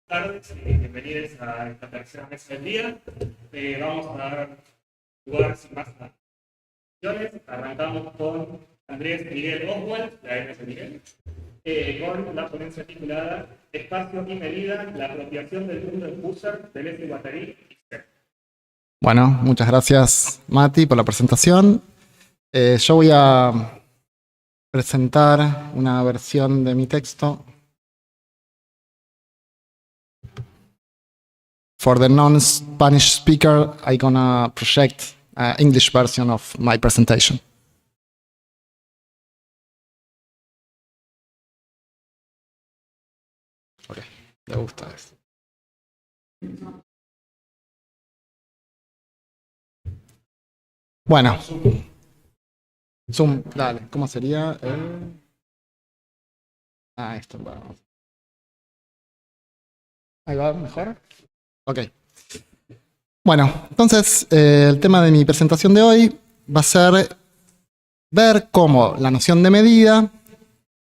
tardes y bienvenidos a esta tercera mesa del día. Vamos a dar lugar sin más acciones. Arrancamos con Andrés Miguel OSSWALD, la MS Miguel, con la ponencia titulada Espacio y medida, la apropiación del mundo en Husserl, Deleuze Guattari y Sepp. Bueno, muchas gracias Mati por la presentación. Yo voy a presentar una versión de mi texto. For the non-Spanish speaker, I'm gonna project an English version of my presentation. Ok, me gusta esto. Bueno. Zoom, dale, ¿cómo sería? Esto, bueno. Ahí va, mejor. Ok. Bueno, entonces el tema de mi presentación de hoy va a ser ver cómo la noción de medida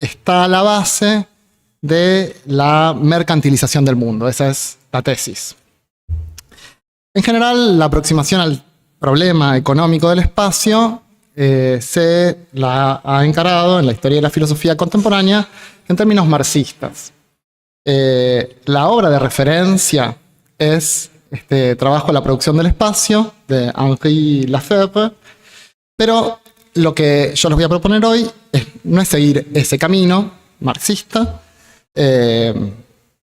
está a la base de la mercantilización del mundo. Esa es la tesis. En general, la aproximación al problema económico del espacio se la ha encarado en la historia de la filosofía contemporánea en términos marxistas. La obra de referencia es este trabajo La producción del espacio de Henri Lefebvre, pero lo que yo les voy a proponer hoy no es seguir ese camino marxista,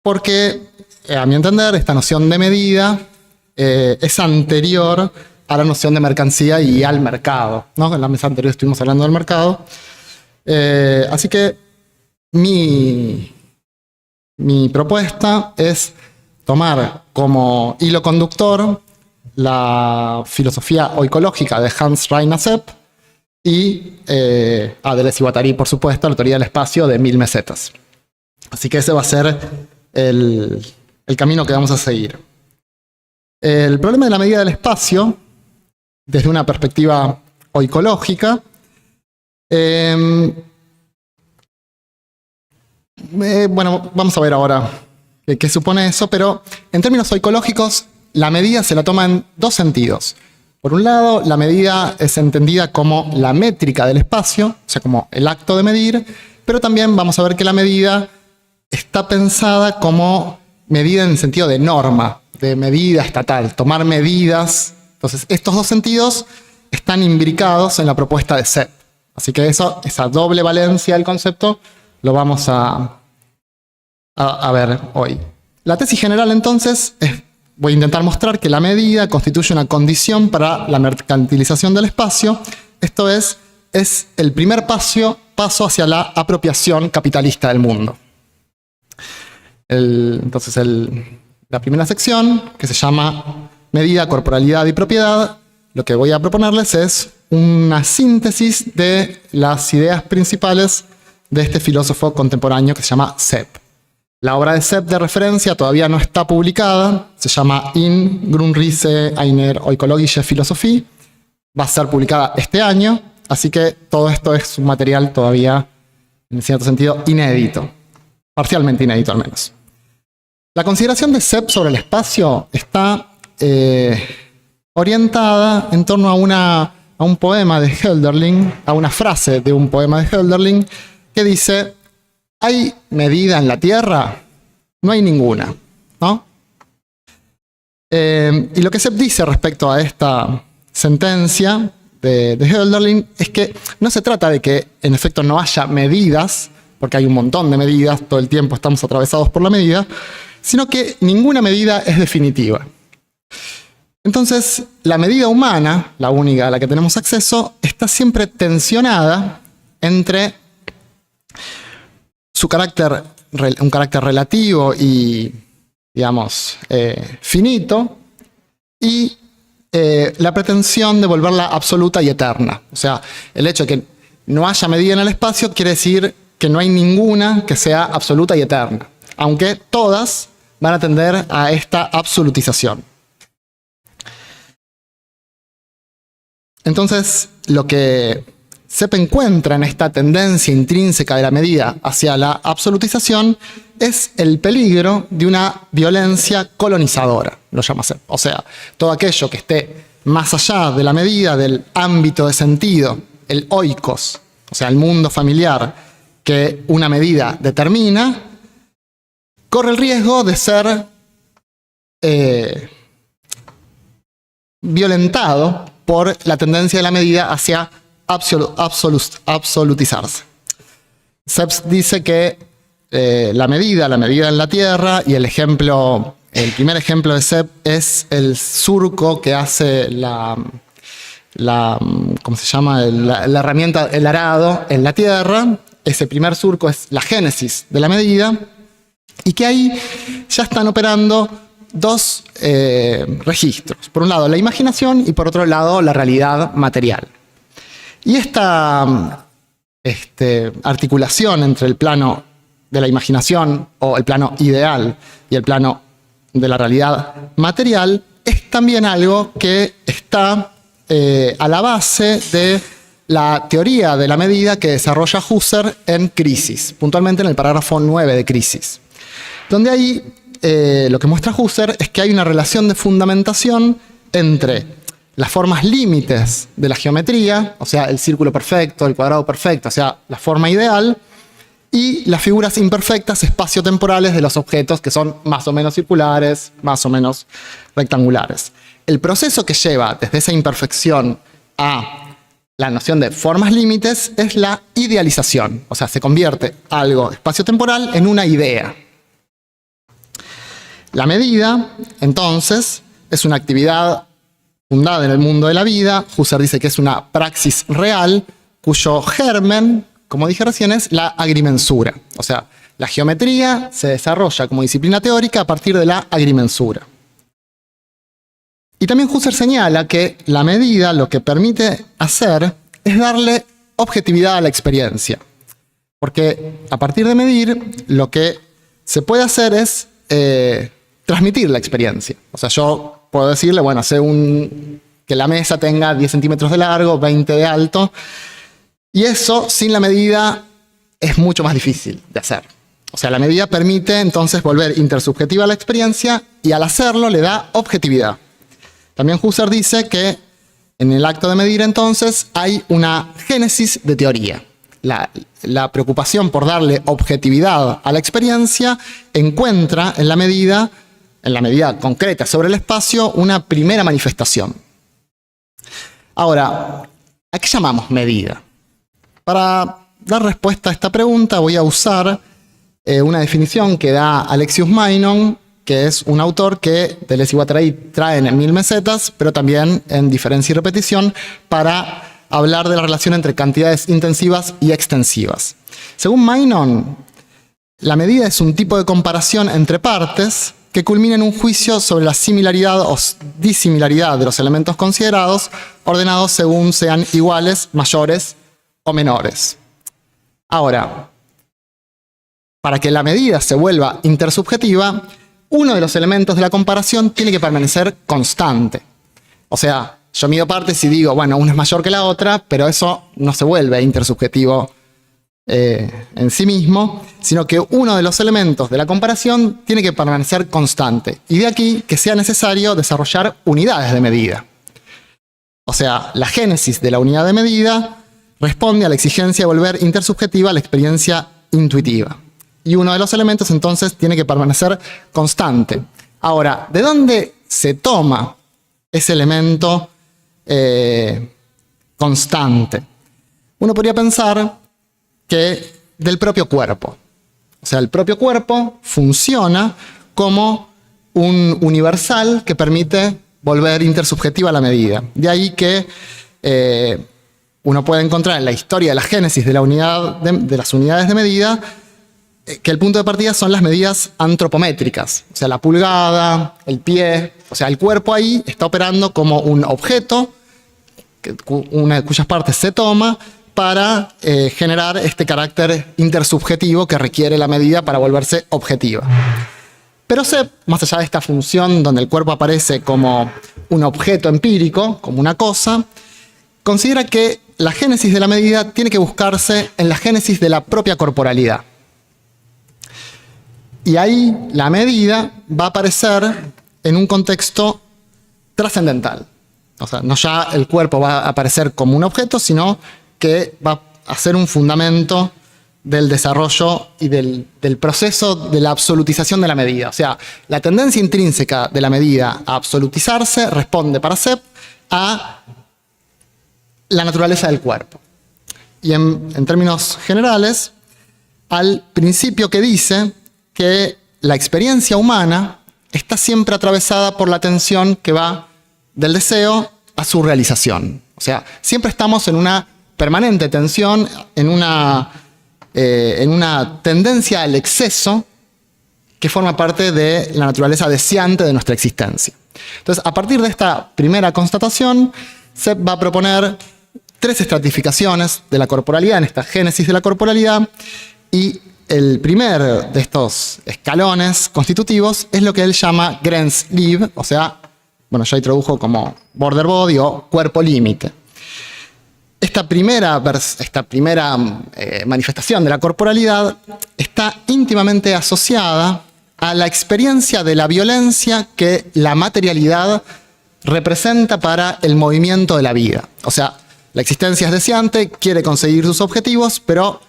porque a mi entender esta noción de medida es anterior a la noción de mercancía y al mercado, ¿no? En la mesa anterior estuvimos hablando del mercado. Así que mi propuesta es tomar como hilo conductor la filosofía oikológica de Hans Reiner Sepp y a Deleuze Guattari, por supuesto, la teoría del espacio de 1000 mesetas. Así que ese va a ser el camino que vamos a seguir. El problema de la medida del espacio, desde una perspectiva oikológica, bueno, vamos a ver ahora qué supone eso, pero en términos oikológicos, la medida se la toma en dos sentidos. Por un lado, la medida es entendida como la métrica del espacio, o sea, como el acto de medir, pero también vamos a ver que la medida está pensada como medida en el sentido de norma, de medida estatal, tomar medidas. Entonces, estos dos sentidos están imbricados en la propuesta de Sepp. Así que esa doble valencia del concepto lo vamos a ver hoy. La tesis general, entonces, voy a intentar mostrar que la medida constituye una condición para la mercantilización del espacio. Esto es el primer paso hacia la apropiación capitalista del mundo. Entonces, la primera sección, que se llama medida, corporalidad y propiedad, lo que voy a proponerles es una síntesis de las ideas principales de este filósofo contemporáneo que se llama Sepp. La obra de Sepp de referencia todavía no está publicada, se llama In Grundrisse einer oikologischen Philosophie, va a ser publicada este año, así que todo esto es un material todavía, en cierto sentido, inédito, parcialmente inédito al menos. La consideración de Sepp sobre el espacio está orientada en torno a un poema de Hölderlin, a una frase de un poema de Hölderlin, que dice: ¿hay medida en la Tierra? No hay ninguna, ¿no? Y lo que Sepp dice respecto a esta sentencia de Hölderlin es que no se trata de que en efecto no haya medidas, porque hay un montón de medidas, todo el tiempo estamos atravesados por la medida, sino que ninguna medida es definitiva. Entonces, la medida humana, la única a la que tenemos acceso, está siempre tensionada entre un carácter relativo y, digamos, finito, y la pretensión de volverla absoluta y eterna. O sea, el hecho de que no haya medida en el espacio quiere decir que no hay ninguna que sea absoluta y eterna, aunque todas van a tender a esta absolutización. Entonces, lo que Sepp encuentra en esta tendencia intrínseca de la medida hacia la absolutización es el peligro de una violencia colonizadora, lo llama Sepp. O sea, todo aquello que esté más allá de la medida, del ámbito de sentido, el oikos, o sea, el mundo familiar que una medida determina, corre el riesgo de ser violentado por la tendencia de la medida hacia absolutizarse. Sepp dice que la medida en la Tierra, y el primer ejemplo de Sepp es el surco que hace ¿cómo se llama? La herramienta, el arado en la Tierra. Ese primer surco es la génesis de la medida, y que ahí ya están operando dos registros. Por un lado la imaginación y por otro lado la realidad material. Y esta articulación entre el plano de la imaginación o el plano ideal y el plano de la realidad material es también algo que está a la base de la teoría de la medida que desarrolla Husserl en Crisis, puntualmente en el parágrafo 9 de Crisis, donde ahí lo que muestra Husserl es que hay una relación de fundamentación entre las formas límites de la geometría, o sea, el círculo perfecto, el cuadrado perfecto, o sea, la forma ideal, y las figuras imperfectas espaciotemporales de los objetos que son más o menos circulares, más o menos rectangulares. El proceso que lleva desde esa imperfección a la noción de formas límites es la idealización, o sea, se convierte algo espaciotemporal en una idea. La medida, entonces, es una actividad fundada en el mundo de la vida. Husserl dice que es una praxis real cuyo germen, como dije recién, es la agrimensura. O sea, la geometría se desarrolla como disciplina teórica a partir de la agrimensura. Y también Husserl señala que la medida lo que permite hacer es darle objetividad a la experiencia. Porque a partir de medir, lo que se puede hacer es transmitir la experiencia. O sea, yo puedo decirle, bueno, que la mesa tenga 10 centímetros de largo, 20 de alto, y eso sin la medida es mucho más difícil de hacer. O sea, la medida permite entonces volver intersubjetiva la experiencia y al hacerlo le da objetividad. También Husserl dice que en el acto de medir entonces hay una génesis de teoría. La preocupación por darle objetividad a la experiencia encuentra en la medida concreta sobre el espacio, una primera manifestación. Ahora, ¿a qué llamamos medida? Para dar respuesta a esta pregunta voy a usar una definición que da Alexius Mainon, que es un autor que Deleuze y Guattari traen en 1000 mesetas, pero también en Diferencia y Repetición, para hablar de la relación entre cantidades intensivas y extensivas. Según Mainon, la medida es un tipo de comparación entre partes que culmina en un juicio sobre la similaridad o disimilaridad de los elementos considerados, ordenados según sean iguales, mayores o menores. Ahora, para que la medida se vuelva intersubjetiva, uno de los elementos de la comparación tiene que permanecer constante. O sea, yo mido partes y digo, bueno, una es mayor que la otra, pero eso no se vuelve intersubjetivo en sí mismo, sino que uno de los elementos de la comparación tiene que permanecer constante. Y de aquí que sea necesario desarrollar unidades de medida. O sea, la génesis de la unidad de medida responde a la exigencia de volver intersubjetiva la experiencia intuitiva. Y uno de los elementos entonces tiene que permanecer constante. Ahora, ¿de dónde se toma ese elemento constante? Uno podría pensar que del propio cuerpo. O sea, el propio cuerpo funciona como un universal que permite volver intersubjetiva la medida. De ahí que uno puede encontrar en la historia de la génesis de las unidades de medida que el punto de partida son las medidas antropométricas. O sea, la pulgada, el pie. O sea, el cuerpo ahí está operando como un objeto cuyas partes se toma para generar este carácter intersubjetivo que requiere la medida para volverse objetiva. Pero Sepp, más allá de esta función donde el cuerpo aparece como un objeto empírico, como una cosa, considera que la génesis de la medida tiene que buscarse en la génesis de la propia corporalidad. Y ahí la medida va a aparecer en un contexto trascendental. O sea, no ya el cuerpo va a aparecer como un objeto, sino que va a ser un fundamento del desarrollo y del proceso de la absolutización de la medida. O sea, la tendencia intrínseca de la medida a absolutizarse responde para Sepp a la naturaleza del cuerpo. Y en términos generales, al principio que dice que la experiencia humana está siempre atravesada por la tensión que va del deseo a su realización. O sea, siempre estamos en una permanente tensión, en una tendencia al exceso que forma parte de la naturaleza deseante de nuestra existencia. Entonces, a partir de esta primera constatación, Sepp va a proponer 3 estratificaciones de la corporalidad, en esta génesis de la corporalidad, y el primer de estos escalones constitutivos es lo que él llama Grenzliebe, o sea, bueno, ya introdujo como border body o cuerpo límite. Esta primera manifestación de la corporalidad está íntimamente asociada a la experiencia de la violencia que la materialidad representa para el movimiento de la vida. O sea, la existencia es deseante, quiere conseguir sus objetivos, pero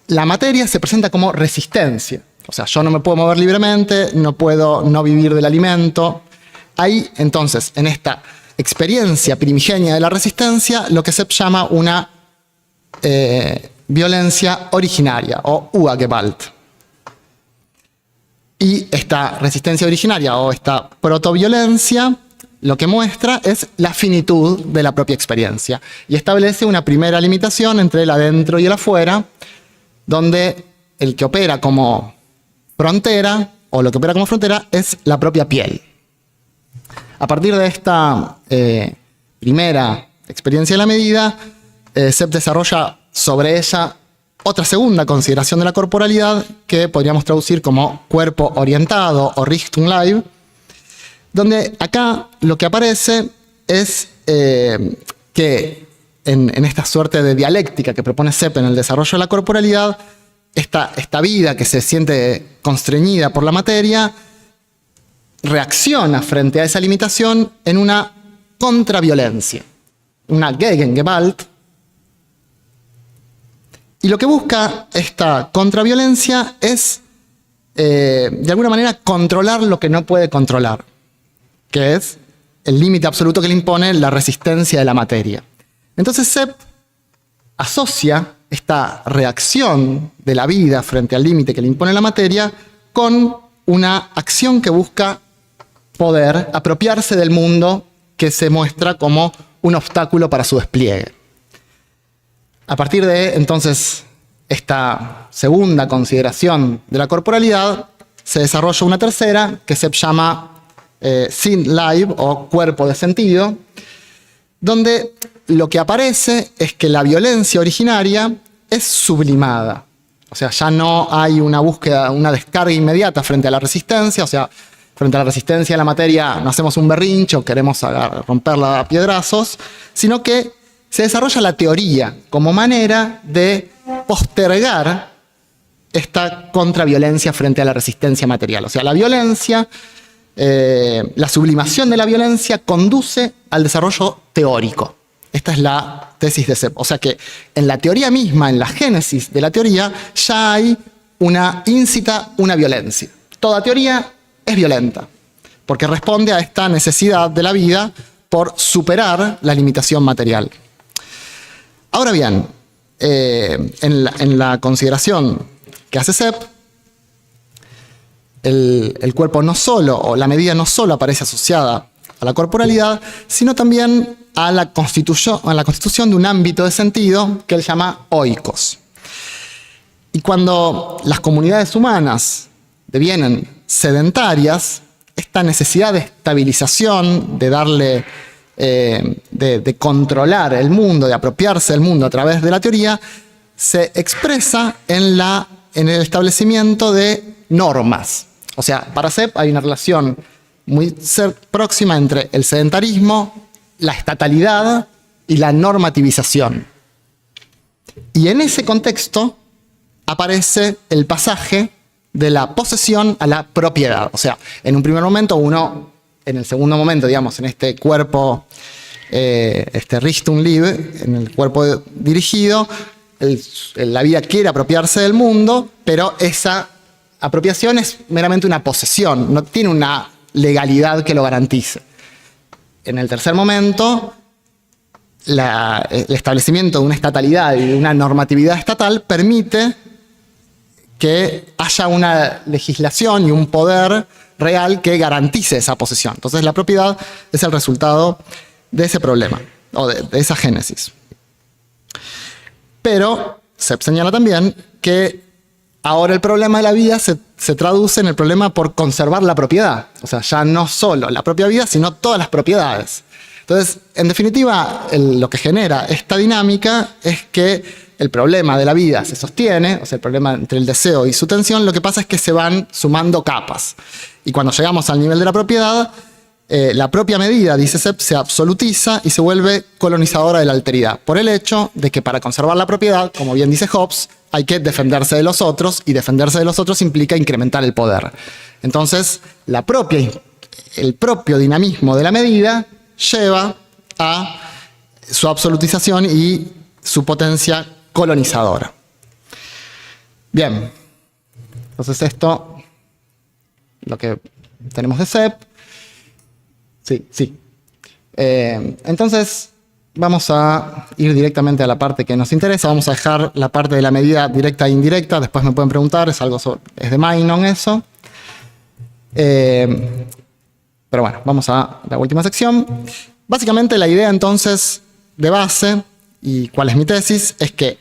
la materia se presenta como resistencia. O sea, yo no me puedo mover libremente, no puedo no vivir del alimento. Hay, entonces, en esta experiencia primigenia de la resistencia, lo que Sepp llama una violencia originaria, o Urgewalt. Y esta resistencia originaria, o esta protoviolencia, lo que muestra es la finitud de la propia experiencia. Y establece una primera limitación entre el adentro y el afuera, donde el que opera como frontera, o lo que opera como frontera, es la propia piel. A partir de esta primera experiencia de la medida, Sepp desarrolla sobre ella otra segunda consideración de la corporalidad que podríamos traducir como cuerpo orientado o Richtung Leib, donde acá lo que aparece es que en esta suerte de dialéctica que propone Sepp en el desarrollo de la corporalidad, esta vida que se siente constreñida por la materia reacciona frente a esa limitación en una contraviolencia, una Gegengewalt. Y lo que busca esta contraviolencia es, de alguna manera, controlar lo que no puede controlar, que es el límite absoluto que le impone la resistencia de la materia. Entonces Sepp asocia esta reacción de la vida frente al límite que le impone la materia con una acción que busca poder apropiarse del mundo que se muestra como un obstáculo para su despliegue. A partir de, entonces, esta segunda consideración de la corporalidad, se desarrolla una tercera que Sepp llama Sinnleib, o cuerpo de sentido, donde lo que aparece es que la violencia originaria es sublimada. O sea, ya no hay una búsqueda, una descarga inmediata frente a la resistencia. O sea, frente a la resistencia de la materia no hacemos un berrinche o queremos romperla a piedrazos, sino que se desarrolla la teoría como manera de postergar esta contraviolencia frente a la resistencia material. O sea, la violencia, la sublimación de la violencia conduce al desarrollo teórico. Esta es la tesis de Sepp. O sea que en la teoría misma, en la génesis de la teoría, ya hay incita una violencia. Toda teoría es violenta, porque responde a esta necesidad de la vida por superar la limitación material. Ahora bien, en la consideración que hace Sepp, el cuerpo no solo, o la medida no solo aparece asociada a la corporalidad, sino también a la constitución de un ámbito de sentido que él llama oikos. Y cuando las comunidades humanas devienen sedentarias, esta necesidad de estabilización, de darle, de controlar el mundo, de apropiarse del mundo a través de la teoría, se expresa en el establecimiento de normas. O sea, para Sepp hay una relación muy próxima entre el sedentarismo, la estatalidad y la normativización. Y en ese contexto aparece el pasaje de la posesión a la propiedad. O sea, en un primer momento en el segundo momento, digamos, en este cuerpo, este Richtung Liebe, en el cuerpo dirigido, la vida quiere apropiarse del mundo, pero esa apropiación es meramente una posesión, no tiene una legalidad que lo garantice. En el tercer momento, el establecimiento de una estatalidad y de una normatividad estatal permite que haya una legislación y un poder real que garantice esa posesión. Entonces la propiedad es el resultado de ese problema, o de esa génesis. Pero Sepp señala también que ahora el problema de la vida se traduce en el problema por conservar la propiedad. O sea, ya no solo la propia vida, sino todas las propiedades. Entonces, en definitiva, lo que genera esta dinámica es que el problema de la vida se sostiene, o sea, el problema entre el deseo y su tensión, lo que pasa es que se van sumando capas. Y cuando llegamos al nivel de la propiedad, la propia medida, dice Sepp, se absolutiza y se vuelve colonizadora de la alteridad, por el hecho de que para conservar la propiedad, como bien dice Hobbes, hay que defenderse de los otros, y defenderse de los otros implica incrementar el poder. Entonces, el propio dinamismo de la medida lleva a su absolutización y su potencia colonizadora. Bien, entonces esto, lo que tenemos de Sepp. Sí. Entonces, vamos a ir directamente a la parte que nos interesa. Vamos a dejar la parte de la medida directa e indirecta. Después me pueden preguntar, es de Mainon eso. Pero bueno, vamos a la última sección. Básicamente la idea entonces de base, y cuál es mi tesis, es que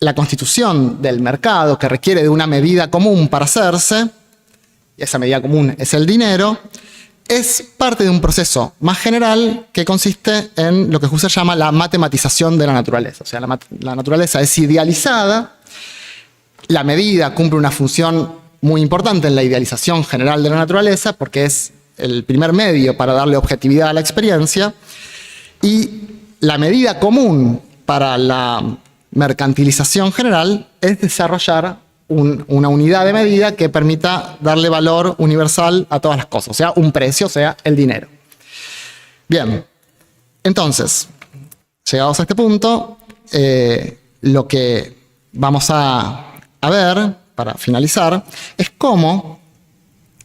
la constitución del mercado, que requiere de una medida común para hacerse, y esa medida común es el dinero, es parte de un proceso más general que consiste en lo que Husserl llama la matematización de la naturaleza. O sea, la naturaleza es idealizada, la medida cumple una función muy importante en la idealización general de la naturaleza, porque es el primer medio para darle objetividad a la experiencia, y la medida común para la mercantilización general es desarrollar una unidad de medida que permita darle valor universal a todas las cosas, o sea, un precio, o sea, el dinero. Bien, entonces, llegados a este punto, lo que vamos a ver, para finalizar, es cómo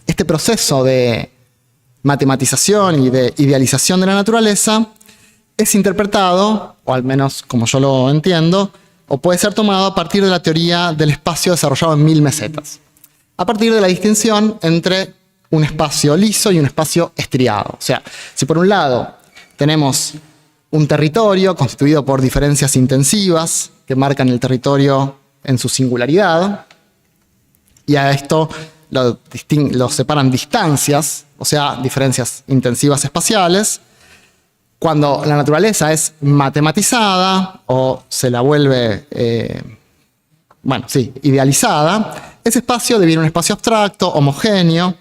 este proceso de matematización y de idealización de la naturaleza es interpretado, o al menos como yo lo entiendo, o puede ser tomado a partir de la teoría del espacio desarrollado en 1000 mesetas. A partir de la distinción entre un espacio liso y un espacio estriado. O sea, si por un lado tenemos un territorio constituido por diferencias intensivas que marcan el territorio en su singularidad, y a esto lo separan distancias, o sea, diferencias intensivas espaciales. Cuando la naturaleza es matematizada o se la vuelve, idealizada, ese espacio deviene un espacio abstracto, homogéneo,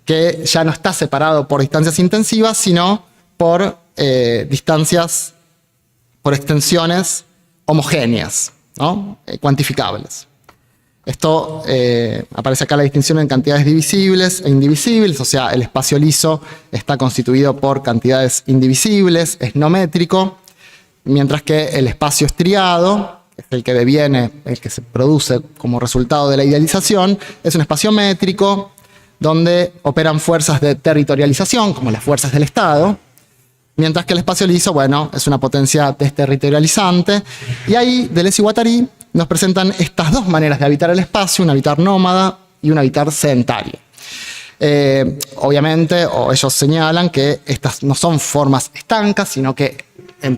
que ya no está separado por distancias intensivas, sino por extensiones homogéneas, ¿no? Cuantificables. Esto aparece acá la distinción en cantidades divisibles e indivisibles, o sea, el espacio liso está constituido por cantidades indivisibles, es no métrico, mientras que el espacio estriado, es el que se produce como resultado de la idealización, es un espacio métrico donde operan fuerzas de territorialización, como las fuerzas del Estado, mientras que el espacio liso, bueno, es una potencia desterritorializante, y ahí Deleuze y Guattari nos presentan estas dos maneras de habitar el espacio, un habitar nómada y un habitar sedentario. Obviamente, ellos señalan que estas no son formas estancas, sino que,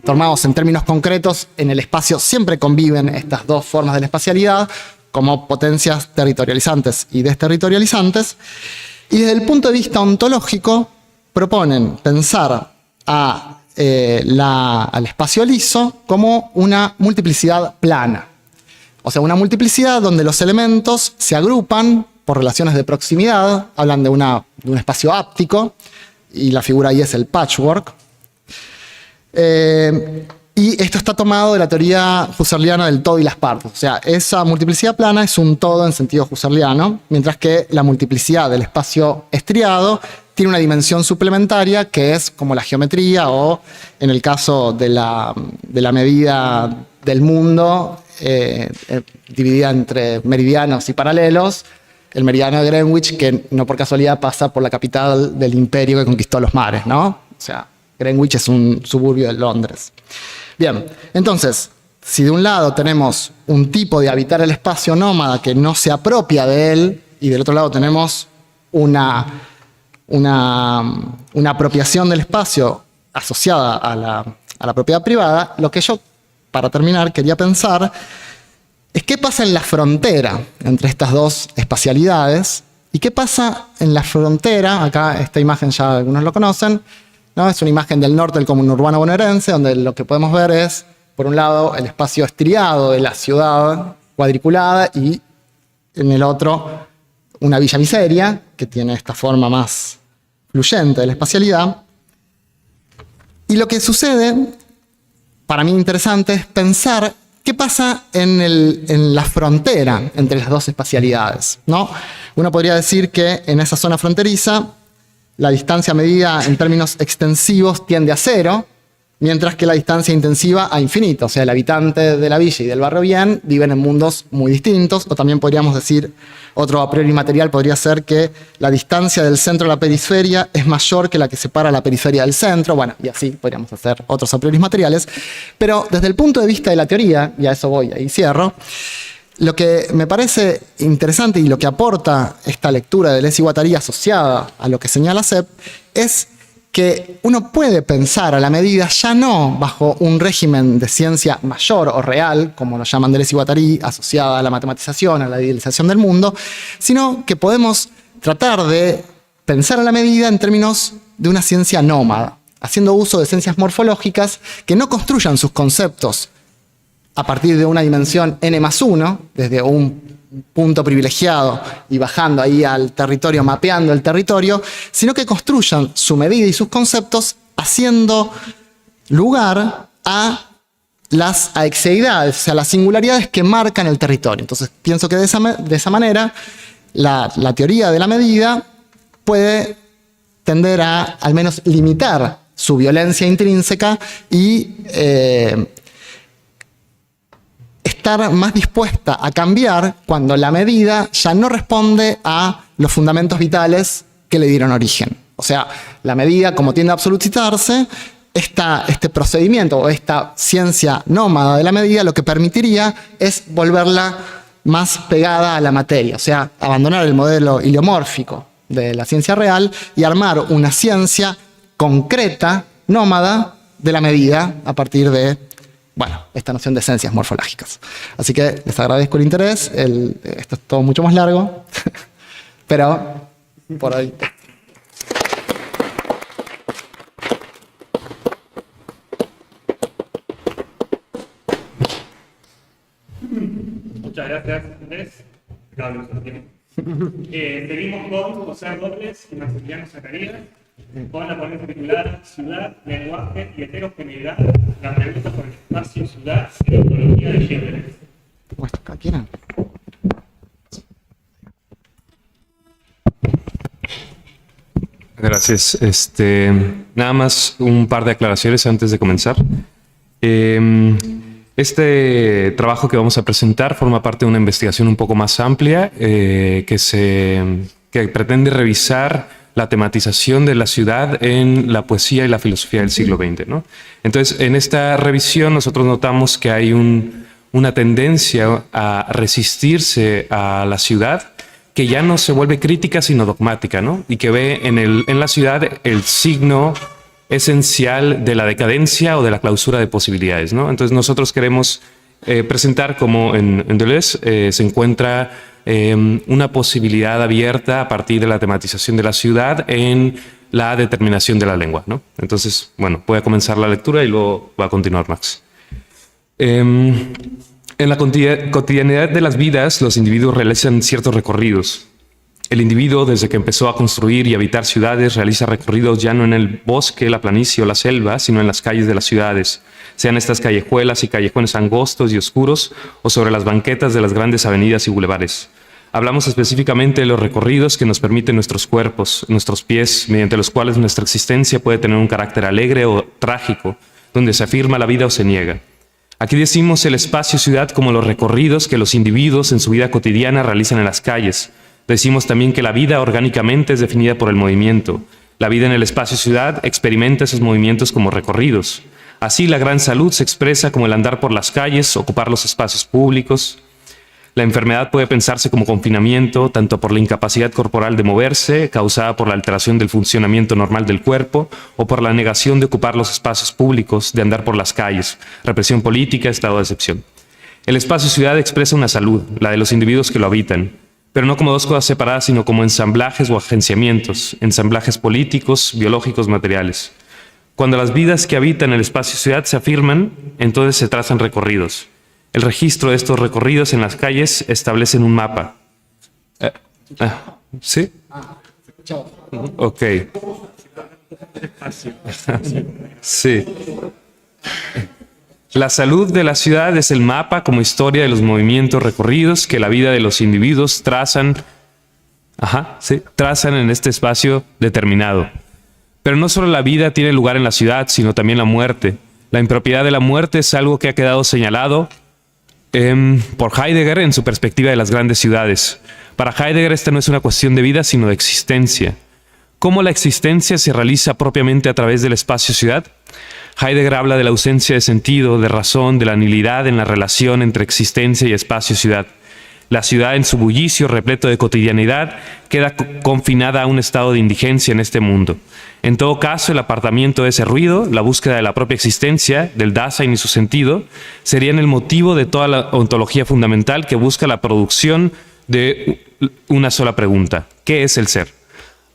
tomados en términos concretos, en el espacio siempre conviven estas dos formas de la espacialidad como potencias territorializantes y desterritorializantes. Y desde el punto de vista ontológico, proponen pensar al espacio liso como una multiplicidad plana. O sea, una multiplicidad donde los elementos se agrupan por relaciones de proximidad, hablan de un espacio áptico, y la figura ahí es el patchwork. Y Y esto está tomado de la teoría husserliana del todo y las partes. O sea, esa multiplicidad plana es un todo en sentido husserliano, mientras que la multiplicidad del espacio estriado tiene una dimensión suplementaria que es como la geometría o, en el caso de la medida del mundo, dividida entre meridianos y paralelos, el meridiano de Greenwich, que no por casualidad pasa por la capital del imperio que conquistó los mares, ¿no? O sea, Greenwich es un suburbio de Londres. Bien, entonces, si de un lado tenemos un tipo de habitar el espacio nómada que no se apropia de él, y del otro lado tenemos una apropiación del espacio asociada a la propiedad privada, lo que yo, para terminar, quería pensar es qué pasa en la frontera entre estas dos espacialidades y qué pasa en la frontera. Acá esta imagen ya algunos lo conocen, ¿no? Es una imagen del norte del conurbano bonaerense, donde lo que podemos ver es, por un lado, el espacio estriado de la ciudad cuadriculada y en el otro una Villa Miseria, que tiene esta forma más fluyente de la espacialidad. Y lo que sucede, para mí interesante, es pensar qué pasa en la frontera entre las dos espacialidades, ¿no? Uno podría decir que en esa zona fronteriza la distancia medida en términos extensivos tiende a 0, mientras que la distancia intensiva a infinito. O sea, el habitante de la villa y del barrio bien viven en mundos muy distintos, o también podríamos decir, otro a priori material podría ser que la distancia del centro a la periferia es mayor que la que separa la periferia del centro. Bueno, y así podríamos hacer otros a priori materiales. Pero desde el punto de vista de la teoría, y a eso voy, ahí cierro, lo que me parece interesante y lo que aporta esta lectura de Deleuze Guattari asociada a lo que señala Sepp es que uno puede pensar a la medida ya no bajo un régimen de ciencia mayor o real, como lo llaman Deleuze y Guattari, asociada a la matematización, a la idealización del mundo, sino que podemos tratar de pensar a la medida en términos de una ciencia nómada, haciendo uso de ciencias morfológicas que no construyan sus conceptos a partir de una dimensión n+1, desde un punto privilegiado y bajando ahí al territorio, mapeando el territorio, sino que construyan su medida y sus conceptos haciendo lugar a las aexeidades, o sea, las singularidades que marcan el territorio. Entonces, pienso que de esa manera la teoría de la medida puede tender a al menos limitar su violencia intrínseca y estar más dispuesta a cambiar cuando la medida ya no responde a los fundamentos vitales que le dieron origen. O sea, la medida, como tiende a absolutizarse, este procedimiento o esta ciencia nómada de la medida lo que permitiría es volverla más pegada a la materia, o sea, abandonar el modelo heliomórfico de la ciencia real y armar una ciencia concreta, nómada, de la medida a partir de, bueno, esta noción de esencias morfológicas. Así que les agradezco el interés. Esto es todo mucho más largo, pero por ahí. Muchas gracias, Andrés. Seguimos con José ROBLES y Maximiliano ZACARÍAS con la ponencia titulada Ciudad, lenguaje y heterogeneidad, la pregunta por el espacio-ciudad y la ontología de Gilles Deleuze. ¿Muestro acá? ¿Quieren? Gracias. Nada más un par de aclaraciones antes de comenzar. Este trabajo que vamos a presentar forma parte de una investigación un poco más amplia que pretende revisar la tematización de la ciudad en la poesía y la filosofía del siglo XX, ¿no? Entonces, en esta revisión nosotros notamos que hay una tendencia a resistirse a la ciudad que ya no se vuelve crítica sino dogmática, ¿no? Y que ve en la ciudad el signo esencial de la decadencia o de la clausura de posibilidades, ¿no? Entonces nosotros queremos presentar como en Deleuze se encuentra una posibilidad abierta a partir de la tematización de la ciudad en la determinación de la lengua, ¿no? Entonces, bueno, voy a comenzar la lectura y luego va a continuar Max. En la cotidianidad de las vidas, los individuos realizan ciertos recorridos. El individuo, desde que empezó a construir y habitar ciudades, realiza recorridos ya no en el bosque, la planicie o la selva, sino en las calles de las ciudades, sean estas callejuelas y callejones angostos y oscuros o sobre las banquetas de las grandes avenidas y bulevares. Hablamos específicamente de los recorridos que nos permiten nuestros cuerpos, nuestros pies, mediante los cuales nuestra existencia puede tener un carácter alegre o trágico, donde se afirma la vida o se niega. Aquí decimos el espacio-ciudad como los recorridos que los individuos en su vida cotidiana realizan en las calles. Decimos también que la vida orgánicamente es definida por el movimiento. La vida en el espacio-ciudad experimenta esos movimientos como recorridos. Así, la gran salud se expresa como el andar por las calles, ocupar los espacios públicos. La enfermedad puede pensarse como confinamiento, tanto por la incapacidad corporal de moverse, causada por la alteración del funcionamiento normal del cuerpo, o por la negación de ocupar los espacios públicos, de andar por las calles, represión política, estado de excepción. El espacio-ciudad expresa una salud, la de los individuos que lo habitan, pero no como dos cosas separadas, sino como ensamblajes o agenciamientos, ensamblajes políticos, biológicos, materiales. Cuando las vidas que habitan el espacio-ciudad se afirman, entonces se trazan recorridos. El registro de estos recorridos en las calles establecen un mapa. ¿Sí? Ok. Sí. La salud de la ciudad es el mapa como historia de los movimientos recorridos que la vida de los individuos trazan en este espacio determinado. Pero no solo la vida tiene lugar en la ciudad, sino también la muerte. La impropiedad de la muerte es algo que ha quedado señalado por Heidegger en su perspectiva de las grandes ciudades. Para Heidegger esta no es una cuestión de vida, sino de existencia. ¿Cómo la existencia se realiza propiamente a través del espacio-ciudad? Heidegger habla de la ausencia de sentido, de razón, de la nihilidad en la relación entre existencia y espacio-ciudad. La ciudad, en su bullicio repleto de cotidianidad, queda confinada a un estado de indigencia en este mundo. En todo caso, el apartamiento de ese ruido, la búsqueda de la propia existencia, del Dasein y su sentido, serían el motivo de toda la ontología fundamental que busca la producción de una sola pregunta: ¿qué es el ser?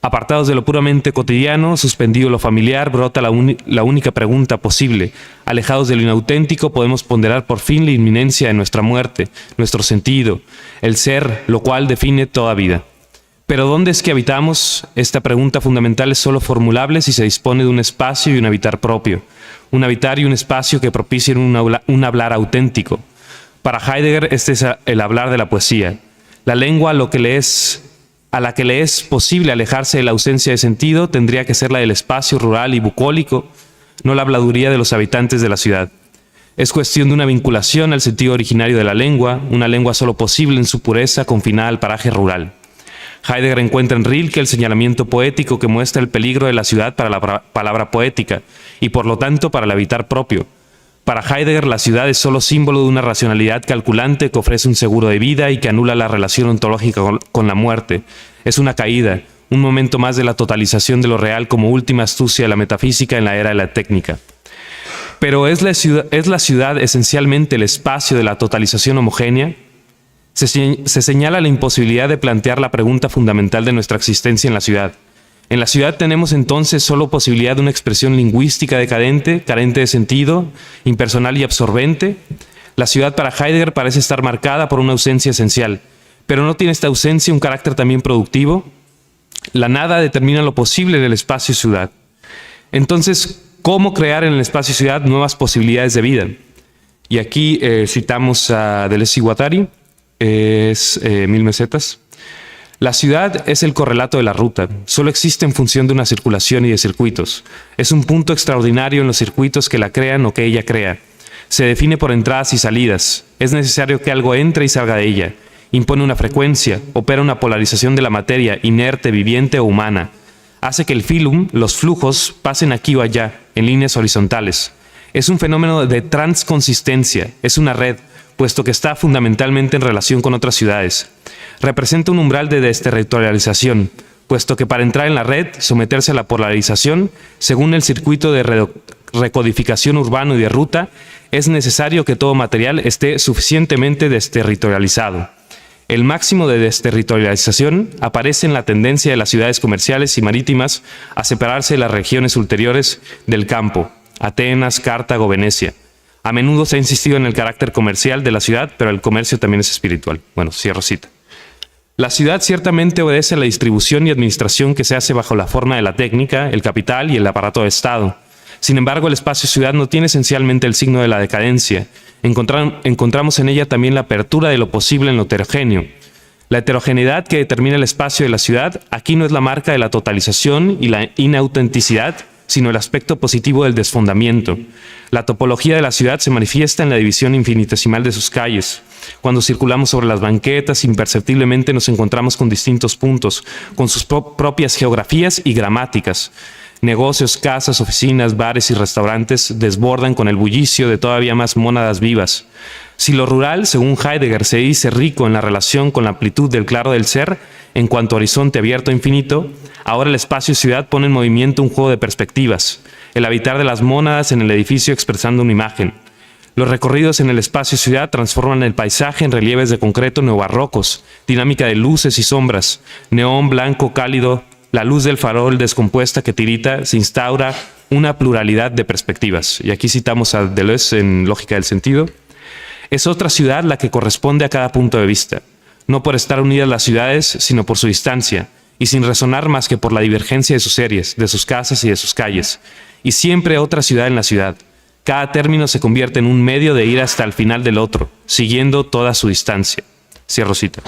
Apartados de lo puramente cotidiano, suspendido lo familiar, brota la única pregunta posible. Alejados de lo inauténtico, podemos ponderar por fin la inminencia de nuestra muerte, nuestro sentido, el ser, lo cual define toda vida. Pero ¿dónde es que habitamos? Esta pregunta fundamental es solo formulable si se dispone de un espacio y un habitar propio. Un habitar y un espacio que propicien un hablar auténtico. Para Heidegger, este es el hablar de la poesía. La lengua, a la que le es posible alejarse de la ausencia de sentido, tendría que ser la del espacio rural y bucólico, no la habladuría de los habitantes de la ciudad. Es cuestión de una vinculación al sentido originario de la lengua, una lengua solo posible en su pureza confinada al paraje rural. Heidegger encuentra en Rilke el señalamiento poético que muestra el peligro de la ciudad para la palabra poética y por lo tanto para el habitar propio. Para Heidegger, la ciudad es solo símbolo de una racionalidad calculante que ofrece un seguro de vida y que anula la relación ontológica con la muerte. Es una caída, un momento más de la totalización de lo real como última astucia de la metafísica en la era de la técnica. Pero ¿es la ciudad esencialmente el espacio de la totalización homogénea? Se señala la imposibilidad de plantear la pregunta fundamental de nuestra existencia en la ciudad. En la ciudad tenemos entonces solo posibilidad de una expresión lingüística decadente, carente de sentido, impersonal y absorbente. La ciudad para Heidegger parece estar marcada por una ausencia esencial, pero ¿no tiene esta ausencia un carácter también productivo? La nada determina lo posible en el espacio-ciudad. Entonces, ¿cómo crear en el espacio-ciudad nuevas posibilidades de vida? Y aquí citamos a Deleuze Guattari, es 1000 mesetas. La ciudad es el correlato de la ruta, solo existe en función de una circulación y de circuitos. Es un punto extraordinario en los circuitos que la crean o que ella crea. Se define por entradas y salidas. Es necesario que algo entre y salga de ella. Impone una frecuencia, opera una polarización de la materia, inerte, viviente o humana. Hace que el filum, los flujos, pasen aquí o allá, en líneas horizontales. Es un fenómeno de transconsistencia, es una red, puesto que está fundamentalmente en relación con otras ciudades. Representa un umbral de desterritorialización, puesto que para entrar en la red, someterse a la polarización, según el circuito de recodificación urbano y de ruta, es necesario que todo material esté suficientemente desterritorializado. El máximo de desterritorialización aparece en la tendencia de las ciudades comerciales y marítimas a separarse de las regiones ulteriores del campo, Atenas, Cartago, Venecia. A menudo se ha insistido en el carácter comercial de la ciudad, pero el comercio también es espiritual. Bueno, cierro cita. La ciudad ciertamente obedece a la distribución y administración que se hace bajo la forma de la técnica, el capital y el aparato de Estado. Sin embargo, el espacio-ciudad no tiene esencialmente el signo de la decadencia. Encontramos en ella también la apertura de lo posible en lo heterogéneo. La heterogeneidad que determina el espacio de la ciudad aquí no es la marca de la totalización y la inautenticidad, sino el aspecto positivo del desfondamiento. La topología de la ciudad se manifiesta en la división infinitesimal de sus calles. Cuando circulamos sobre las banquetas, imperceptiblemente nos encontramos con distintos puntos, con sus propias geografías y gramáticas. Negocios, casas, oficinas, bares y restaurantes desbordan con el bullicio de todavía más mónadas vivas. Si lo rural, según Heidegger, se dice rico en la relación con la amplitud del claro del ser, en cuanto a horizonte abierto e infinito, ahora el espacio-ciudad pone en movimiento un juego de perspectivas, el habitar de las mónadas en el edificio expresando una imagen. Los recorridos en el espacio-ciudad transforman el paisaje en relieves de concreto neobarrocos, dinámica de luces y sombras, neón blanco cálido, la luz del farol descompuesta que tirita, se instaura una pluralidad de perspectivas. Y aquí citamos a Deleuze en Lógica del Sentido. Es otra ciudad la que corresponde a cada punto de vista, no por estar unidas las ciudades, sino por su distancia, y sin resonar más que por la divergencia de sus series, de sus casas y de sus calles. Y siempre otra ciudad en la ciudad. Cada término se convierte en un medio de ir hasta el final del otro, siguiendo toda su distancia. Cierro cita.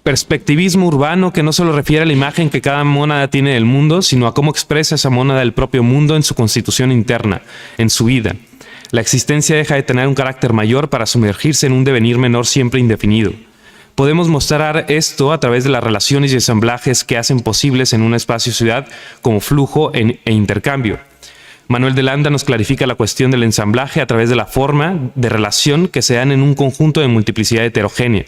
Perspectivismo urbano que no solo refiere a la imagen que cada mónada tiene del mundo, sino a cómo expresa esa mónada el propio mundo en su constitución interna, en su vida. La existencia deja de tener un carácter mayor para sumergirse en un devenir menor siempre indefinido. Podemos mostrar esto a través de las relaciones y ensamblajes que hacen posibles en un espacio-ciudad como flujo e intercambio. Manuel de Landa nos clarifica la cuestión del ensamblaje a través de la forma de relación que se dan en un conjunto de multiplicidad heterogénea.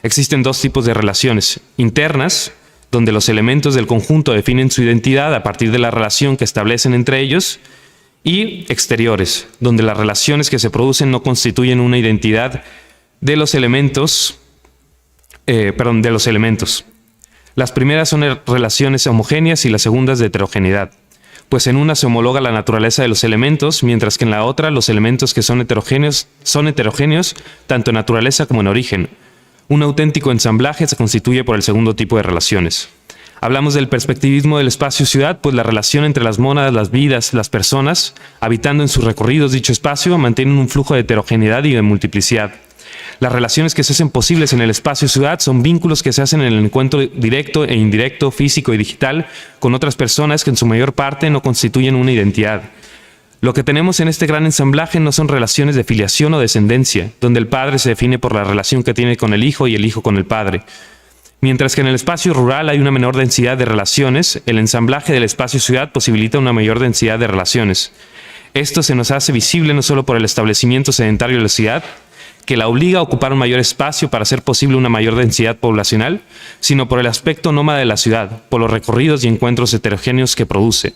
Existen dos tipos de relaciones: internas, donde los elementos del conjunto definen su identidad a partir de la relación que establecen entre ellos, y exteriores, donde las relaciones que se producen no constituyen una identidad de los elementos. Las primeras son relaciones homogéneas y las segundas de heterogeneidad, pues en una se homologa la naturaleza de los elementos, mientras que en la otra los elementos que son heterogéneos tanto en naturaleza como en origen. Un auténtico ensamblaje se constituye por el segundo tipo de relaciones. Hablamos del perspectivismo del espacio-ciudad, pues la relación entre las mónadas, las vidas, las personas, habitando en sus recorridos dicho espacio, mantienen un flujo de heterogeneidad y de multiplicidad. Las relaciones que se hacen posibles en el espacio-ciudad son vínculos que se hacen en el encuentro directo e indirecto, físico y digital, con otras personas que en su mayor parte no constituyen una identidad. Lo que tenemos en este gran ensamblaje no son relaciones de filiación o descendencia, donde el padre se define por la relación que tiene con el hijo y el hijo con el padre. Mientras que en el espacio rural hay una menor densidad de relaciones, el ensamblaje del espacio-ciudad posibilita una mayor densidad de relaciones. Esto se nos hace visible no solo por el establecimiento sedentario de la ciudad, que la obliga a ocupar un mayor espacio para hacer posible una mayor densidad poblacional, sino por el aspecto nómada de la ciudad, por los recorridos y encuentros heterogéneos que produce.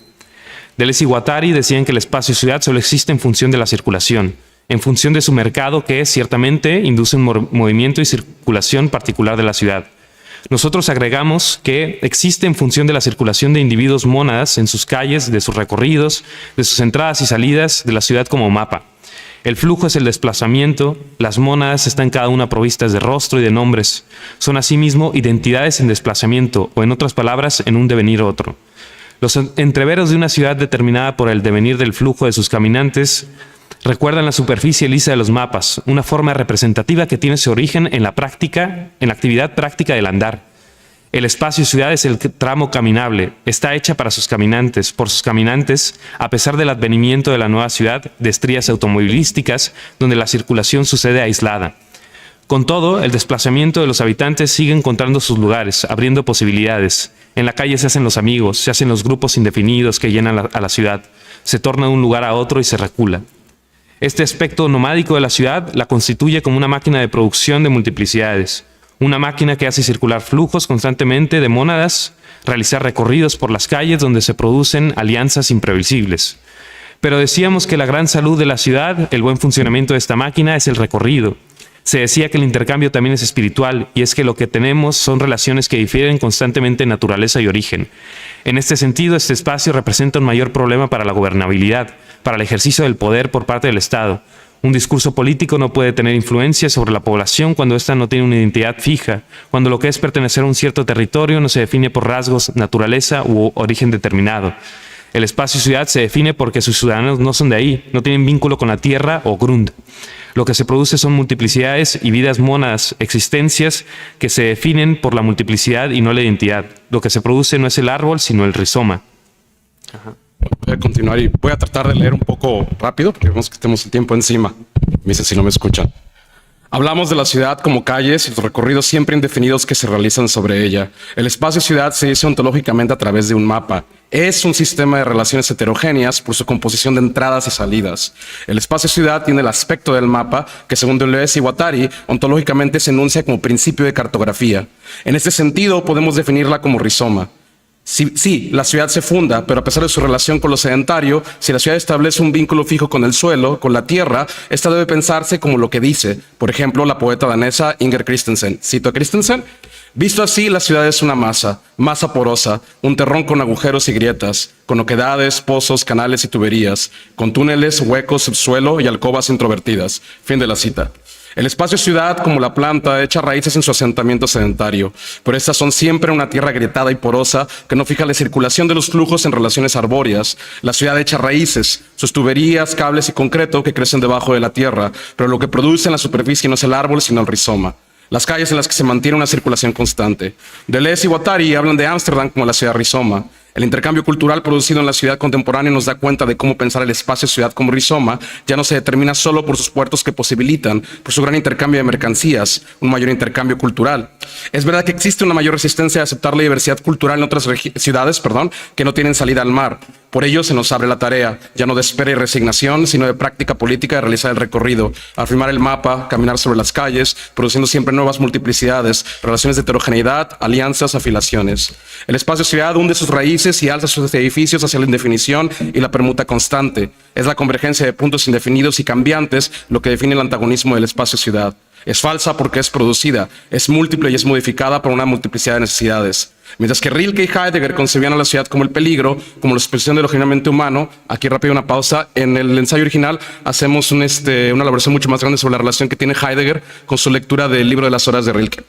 Deleuze y Guattari decían que el espacio-ciudad solo existe en función de la circulación, en función de su mercado que, ciertamente, induce un movimiento y circulación particular de la ciudad. Nosotros agregamos que existe en función de la circulación de individuos mónadas en sus calles, de sus recorridos, de sus entradas y salidas de la ciudad como mapa. El flujo es el desplazamiento, las mónadas están cada una provistas de rostro y de nombres. Son asimismo identidades en desplazamiento, o en otras palabras, en un devenir otro. Los entreveros de una ciudad determinada por el devenir del flujo de sus caminantes recuerdan la superficie lisa de los mapas, una forma representativa que tiene su origen en la actividad práctica del andar. El espacio-ciudad es el tramo caminable, está hecha para sus caminantes, por sus caminantes, a pesar del advenimiento de la nueva ciudad, de estrías automovilísticas, donde la circulación sucede aislada. Con todo, el desplazamiento de los habitantes sigue encontrando sus lugares, abriendo posibilidades. En la calle se hacen los amigos, se hacen los grupos indefinidos que llenan a la ciudad, se torna de un lugar a otro y se recula. Este aspecto nomádico de la ciudad la constituye como una máquina de producción de multiplicidades, una máquina que hace circular flujos constantemente de mónadas, realizar recorridos por las calles donde se producen alianzas imprevisibles. Pero decíamos que la gran salud de la ciudad, el buen funcionamiento de esta máquina, es el recorrido. Se decía que el intercambio también es espiritual, y es que lo que tenemos son relaciones que difieren constantemente en naturaleza y origen. En este sentido, este espacio representa un mayor problema para la gobernabilidad, para el ejercicio del poder por parte del Estado, Un discurso político no puede tener influencia sobre la población cuando ésta no tiene una identidad fija, cuando lo que es pertenecer a un cierto territorio no se define por rasgos, naturaleza u origen determinado. El espacio-ciudad se define porque sus ciudadanos no son de ahí, no tienen vínculo con la tierra o grund. Lo que se produce son multiplicidades y vidas mónadas, existencias que se definen por la multiplicidad y no la identidad. Lo que se produce no es el árbol, sino el rizoma. Ajá. Voy a continuar y voy a tratar de leer un poco rápido porque vemos que tenemos el tiempo encima. Me dicen si no me escuchan. Hablamos de la ciudad como calles y los recorridos siempre indefinidos que se realizan sobre ella. El espacio-ciudad se dice ontológicamente a través de un mapa. Es un sistema de relaciones heterogéneas por su composición de entradas y salidas. El espacio-ciudad tiene el aspecto del mapa que, según Deleuze y Guattari, ontológicamente se enuncia como principio de cartografía. En este sentido, podemos definirla como rizoma. Sí, la ciudad se funda, pero a pesar de su relación con lo sedentario, si la ciudad establece un vínculo fijo con el suelo, con la tierra, esta debe pensarse como lo que dice, por ejemplo, la poeta danesa Inger Christensen. Cito a Christensen: visto así, la ciudad es una masa porosa, un terrón con agujeros y grietas, con oquedades, pozos, canales y tuberías, con túneles, huecos, subsuelo y alcobas introvertidas. Fin de la cita. El espacio-ciudad, como la planta, echa raíces en su asentamiento sedentario, pero estas son siempre una tierra agrietada y porosa que no fija la circulación de los flujos en relaciones arbóreas. La ciudad echa raíces, sus tuberías, cables y concreto que crecen debajo de la tierra, pero lo que produce en la superficie no es el árbol, sino el rizoma. Las calles en las que se mantiene una circulación constante. Deleuze y Guattari hablan de Ámsterdam como la ciudad rizoma. El intercambio cultural producido en la ciudad contemporánea nos da cuenta de cómo pensar el espacio-ciudad como rizoma ya no se determina solo por sus puertos que posibilitan, por su gran intercambio de mercancías, un mayor intercambio cultural. Es verdad que existe una mayor resistencia a aceptar la diversidad cultural en otras ciudades, que no tienen salida al mar. Por ello se nos abre la tarea, ya no de espera y resignación, sino de práctica política de realizar el recorrido, afirmar el mapa, caminar sobre las calles, produciendo siempre nuevas multiplicidades, relaciones de heterogeneidad, alianzas, afiliaciones. El espacio-ciudad hunde sus raíces y alza sus edificios hacia la indefinición y la permuta constante. Es la convergencia de puntos indefinidos y cambiantes lo que define el antagonismo del espacio-ciudad. Es falsa porque es producida, es múltiple y es modificada por una multiplicidad de necesidades. Mientras que Rilke y Heidegger concebían a la ciudad como el peligro, como la expresión de lo genuinamente humano, aquí rápido una pausa, en el ensayo original hacemos una elaboración mucho más grande sobre la relación que tiene Heidegger con su lectura del libro de las horas de Rilke.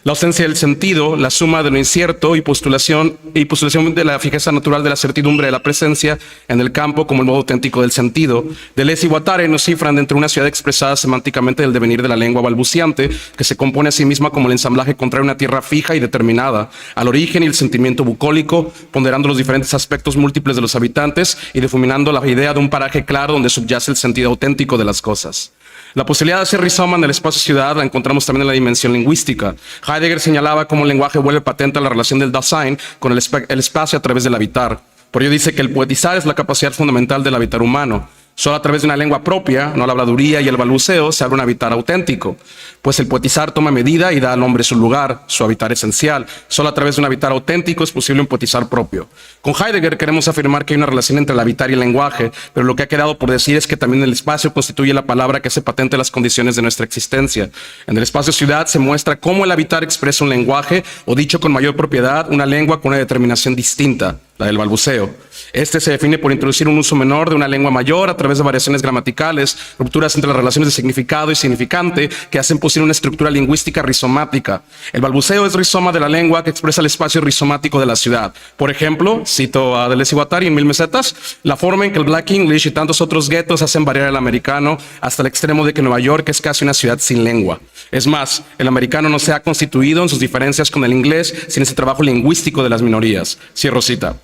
La ausencia del sentido, la suma de lo incierto y postulación de la fijeza natural de la certidumbre de la presencia en el campo como el modo auténtico del sentido. Deleuze y Guattari nos cifran dentro de una ciudad expresada semánticamente del devenir de la lengua balbuciante, que se compone a sí misma como el ensamblaje contrario a una tierra fija y determinada, al origen y el sentimiento bucólico, ponderando los diferentes aspectos múltiples de los habitantes y difuminando la idea de un paraje claro donde subyace el sentido auténtico de las cosas. La posibilidad de hacer rizoma en el espacio-ciudad la encontramos también en la dimensión lingüística. Heidegger señalaba cómo el lenguaje vuelve patente a la relación del Dasein con el espacio a través del habitar. Por ello dice que el poetizar es la capacidad fundamental del habitar humano. Solo a través de una lengua propia, no la habladuría y el balbuceo, se abre un habitar auténtico. Pues el poetizar toma medida y da al hombre su lugar, su habitar esencial. Solo a través de un habitar auténtico es posible un poetizar propio. Con Heidegger queremos afirmar que hay una relación entre el habitar y el lenguaje, pero lo que ha quedado por decir es que también el espacio constituye la palabra que hace patente las condiciones de nuestra existencia. En el espacio-ciudad se muestra cómo el habitar expresa un lenguaje, o dicho con mayor propiedad, una lengua con una determinación distinta, la del balbuceo. Este se define por introducir un uso menor de una lengua mayor a través de variaciones gramaticales, rupturas entre las relaciones de significado y significante que hacen posible una estructura lingüística rizomática. El balbuceo es rizoma de la lengua que expresa el espacio rizomático de la ciudad. Por ejemplo, cito a Deleuze y Guattari en 1000 mesetas, la forma en que el Black English y tantos otros guetos hacen variar el americano hasta el extremo de que Nueva York es casi una ciudad sin lengua. Es más, el americano no se ha constituido en sus diferencias con el inglés sin ese trabajo lingüístico de las minorías. Cierro cita.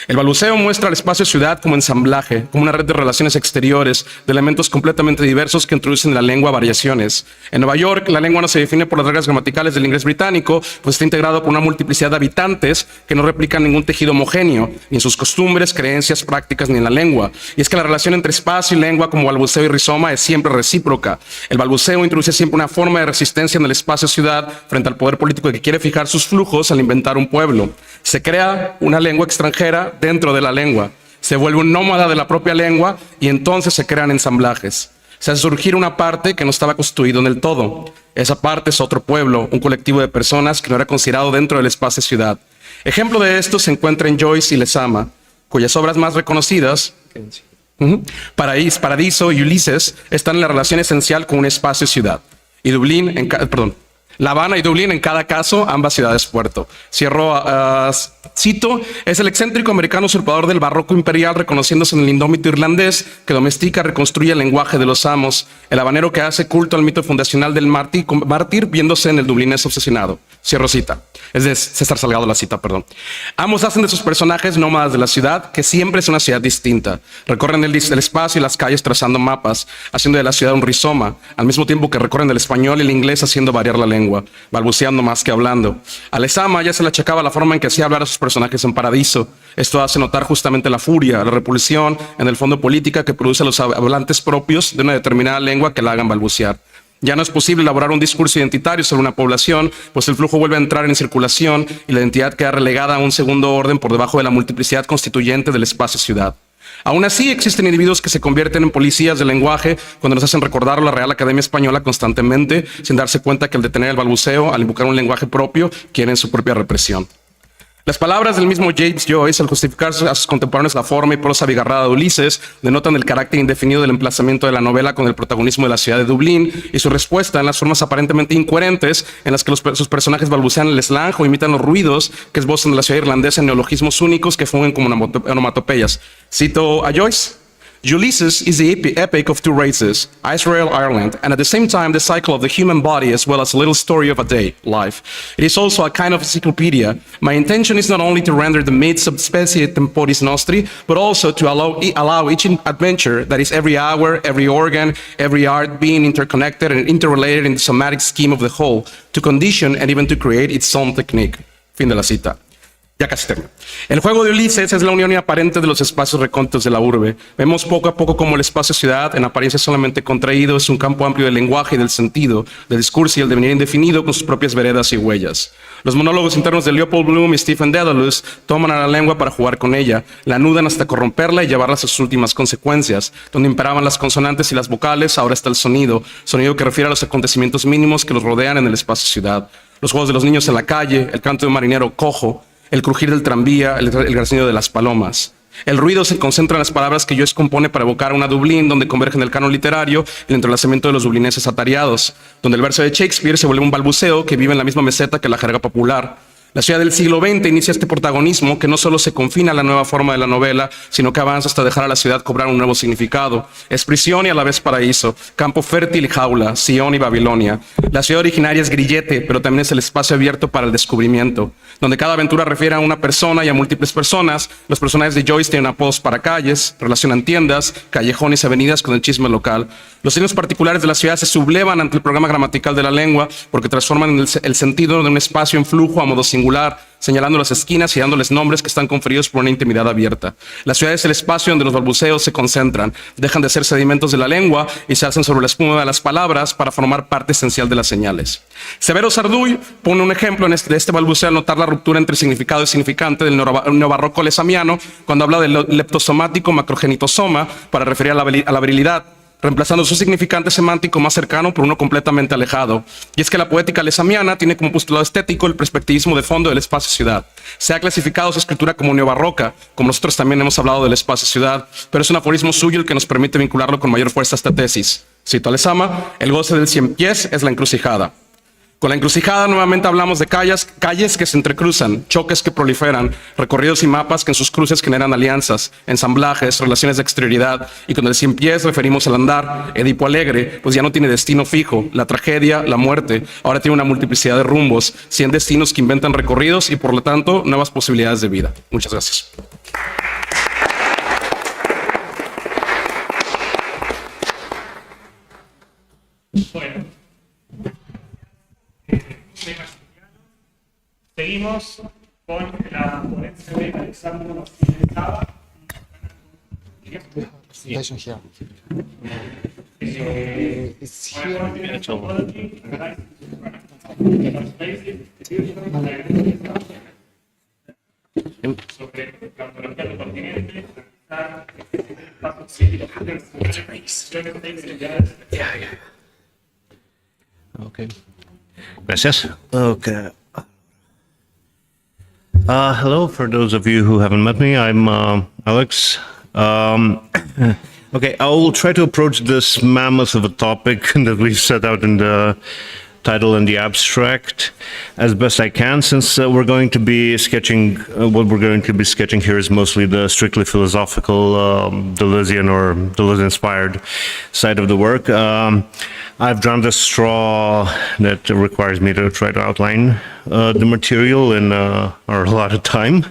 El balbuceo muestra al espacio-ciudad como ensamblaje, como una red de relaciones exteriores, de elementos completamente diversos que introducen en la lengua variaciones. En Nueva York, la lengua no se define por las reglas gramaticales del inglés británico, pues está integrado por una multiplicidad de habitantes que no replican ningún tejido homogéneo, ni en sus costumbres, creencias, prácticas, ni en la lengua. Y es que la relación entre espacio y lengua como balbuceo y rizoma es siempre recíproca. El balbuceo introduce siempre una forma de resistencia en el espacio-ciudad frente al poder político que quiere fijar sus flujos al inventar un pueblo. Se crea una lengua extranjera dentro de la lengua, se vuelve un nómada de la propia lengua y entonces se crean ensamblajes. Se hace surgir una parte que no estaba constituido en el todo. Esa parte es otro pueblo, un colectivo de personas que no era considerado dentro del espacio-ciudad. Ejemplo de esto se encuentra en Joyce y Lezama, cuyas obras más reconocidas, Paradiso y Ulises están en la relación esencial con un espacio-ciudad. Y La Habana y Dublín, en cada caso, ambas ciudades puerto. Cito, es el excéntrico americano usurpador del barroco imperial, reconociéndose en el indómito irlandés que domestica, reconstruye el lenguaje de los amos, el habanero que hace culto al mito fundacional del mártir, viéndose en el dublinés obsesionado. Cierro cita. Es de César Salgado la cita, perdón. Ambos hacen de sus personajes nómadas de la ciudad, que siempre es una ciudad distinta. Recorren el espacio y las calles trazando mapas, haciendo de la ciudad un rizoma, al mismo tiempo que recorren el español y el inglés haciendo variar la lengua, balbuceando más que hablando. A Lezama ya se le achacaba la forma en que hacía hablar a sus personajes en Paradiso. Esto hace notar justamente la furia, la repulsión, en el fondo política que produce a los hablantes propios de una determinada lengua que la hagan balbucear. Ya no es posible elaborar un discurso identitario sobre una población, pues el flujo vuelve a entrar en circulación y la identidad queda relegada a un segundo orden por debajo de la multiplicidad constituyente del espacio-ciudad. Aún así, existen individuos que se convierten en policías del lenguaje cuando nos hacen recordar a la Real Academia Española constantemente, sin darse cuenta que al detener el balbuceo, al invocar un lenguaje propio, quieren su propia represión. Las palabras del mismo James Joyce, al justificar a sus contemporáneos la forma y prosa abigarrada de Ulises, denotan el carácter indefinido del emplazamiento de la novela con el protagonismo de la ciudad de Dublín y su respuesta en las formas aparentemente incoherentes en las que sus personajes balbucean el slang o imitan los ruidos que esbozan de la ciudad irlandesa en neologismos únicos que fungen como onomatopeyas. Cito a Joyce. Ulysses is the epic of two races, Israel, Ireland, and at the same time the cycle of the human body as well as a little story of a day, life. It is also a kind of encyclopedia. My intention is not only to render the myths of specie temporis nostri, but also to allow each adventure, that is every hour, every organ, every art being interconnected and interrelated in the somatic scheme of the whole, to condition and even to create its own technique. Fin de la cita. Ya casi termino. El juego de Ulises es la unión aparente de los espacios recónditos de la urbe. Vemos poco a poco cómo el espacio-ciudad, en apariencia solamente contraído, es un campo amplio del lenguaje y del sentido, del discurso y el devenir indefinido con sus propias veredas y huellas. Los monólogos internos de Leopold Bloom y Stephen Deleuze toman a la lengua para jugar con ella, la anudan hasta corromperla y llevarla a sus últimas consecuencias. Donde imperaban las consonantes y las vocales, ahora está el sonido que refiere a los acontecimientos mínimos que los rodean en el espacio-ciudad. Los juegos de los niños en la calle, el canto de un marinero cojo, el crujir del tranvía, el graznido de las palomas. El ruido se concentra en las palabras que Joyce compone para evocar una Dublín, donde convergen el canon literario y el entrelazamiento de los dublineses atareados, donde el verso de Shakespeare se vuelve un balbuceo que vive en la misma meseta que la jerga popular. La ciudad del siglo XX inicia este protagonismo que no solo se confina a la nueva forma de la novela, sino que avanza hasta dejar a la ciudad cobrar un nuevo significado. Es prisión y a la vez paraíso, campo fértil y jaula, Sion y Babilonia. La ciudad originaria es grillete, pero también es el espacio abierto para el descubrimiento, donde cada aventura refiere a una persona y a múltiples personas. Los personajes de Joyce tienen apodos para calles, relacionan tiendas, callejones y avenidas con el chisme local. Los signos particulares de la ciudad se sublevan ante el programa gramatical de la lengua porque transforman el sentido de un espacio en flujo a modo singular, señalando las esquinas y dándoles nombres que están conferidos por una intimidad abierta. La ciudad es el espacio donde los balbuceos se concentran, dejan de ser sedimentos de la lengua y se alzan sobre la espuma de las palabras para formar parte esencial de las señales. Severo Sarduy pone un ejemplo de este balbuceo al notar la ruptura entre significado y significante del neobarroco lezamiano cuando habla del leptosomático macrogenitosoma para referir a la virilidad, reemplazando su significante semántico más cercano por uno completamente alejado. Y es que la poética lezamiana tiene como postulado estético el perspectivismo de fondo del espacio-ciudad. Se ha clasificado su escritura como neobarroca, como nosotros también hemos hablado del espacio-ciudad, pero es un aforismo suyo el que nos permite vincularlo con mayor fuerza a esta tesis. Cito a Lezama: el goce del cien pies es la encrucijada. Con la encrucijada nuevamente hablamos de calles que se entrecruzan, choques que proliferan, recorridos y mapas que en sus cruces generan alianzas, ensamblajes, relaciones de exterioridad, y con el cien pies referimos al andar. Edipo alegre, pues ya no tiene destino fijo, la tragedia, la muerte, ahora tiene una multiplicidad de rumbos, 100 destinos que inventan recorridos y por lo tanto nuevas posibilidades de vida. Muchas gracias. Bueno. Seguimos con la ponencia de Alexandru-Vasile y SAVA. Sobre la ontología del continente, Okay. Gracias. Okay. Hello, for those of you who haven't met me, I'm Alex. Okay, I will try to approach this mammoth of a topic that we've set out in the title and the abstract as best I can, since we're going to be sketching, what we're going to be sketching here is mostly the strictly philosophical Deleuzean or Deleuze-inspired side of the work. I've drawn the straw that requires me to try to outline the material in our allotted time,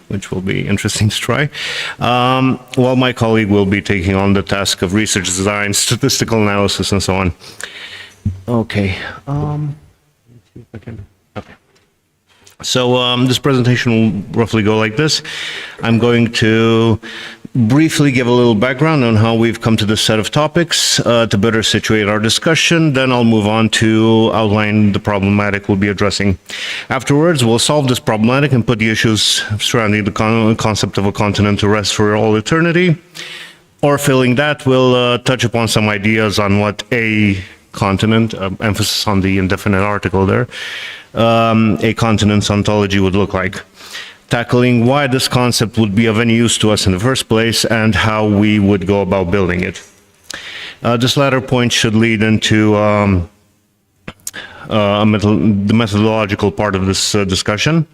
which will be interesting to try, while my colleague will be taking on the task of research design, statistical analysis, and so on. Okay. Let's see if I can. Okay. So this presentation will roughly go like this. I'm going to briefly give a little background on how we've come to this set of topics to better situate our discussion. Then I'll move on to outline the problematic we'll be addressing. Afterwards, we'll solve this problematic and put the issues surrounding the concept of a continent to rest for all eternity. Or failing that, we'll touch upon some ideas on what a continent, emphasis on the indefinite article there, a continent's ontology would look like, tackling why this concept would be of any use to us in the first place and how we would go about building it. This latter point should lead into the methodological part of this discussion.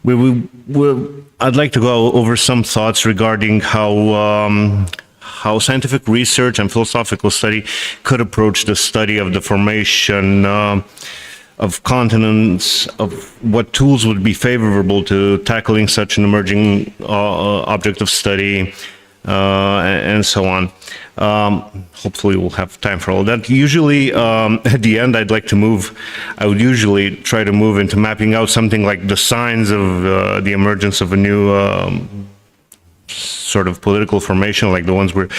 I'd like to go over some thoughts regarding how scientific research and philosophical study could approach the study of the formation of continents, of what tools would be favorable to tackling such an emerging object of study, and so on. Hopefully we'll have time for all that. Usually at the end I would usually try to move into mapping out something like the signs of the emergence of a new sort of political formation like the ones we're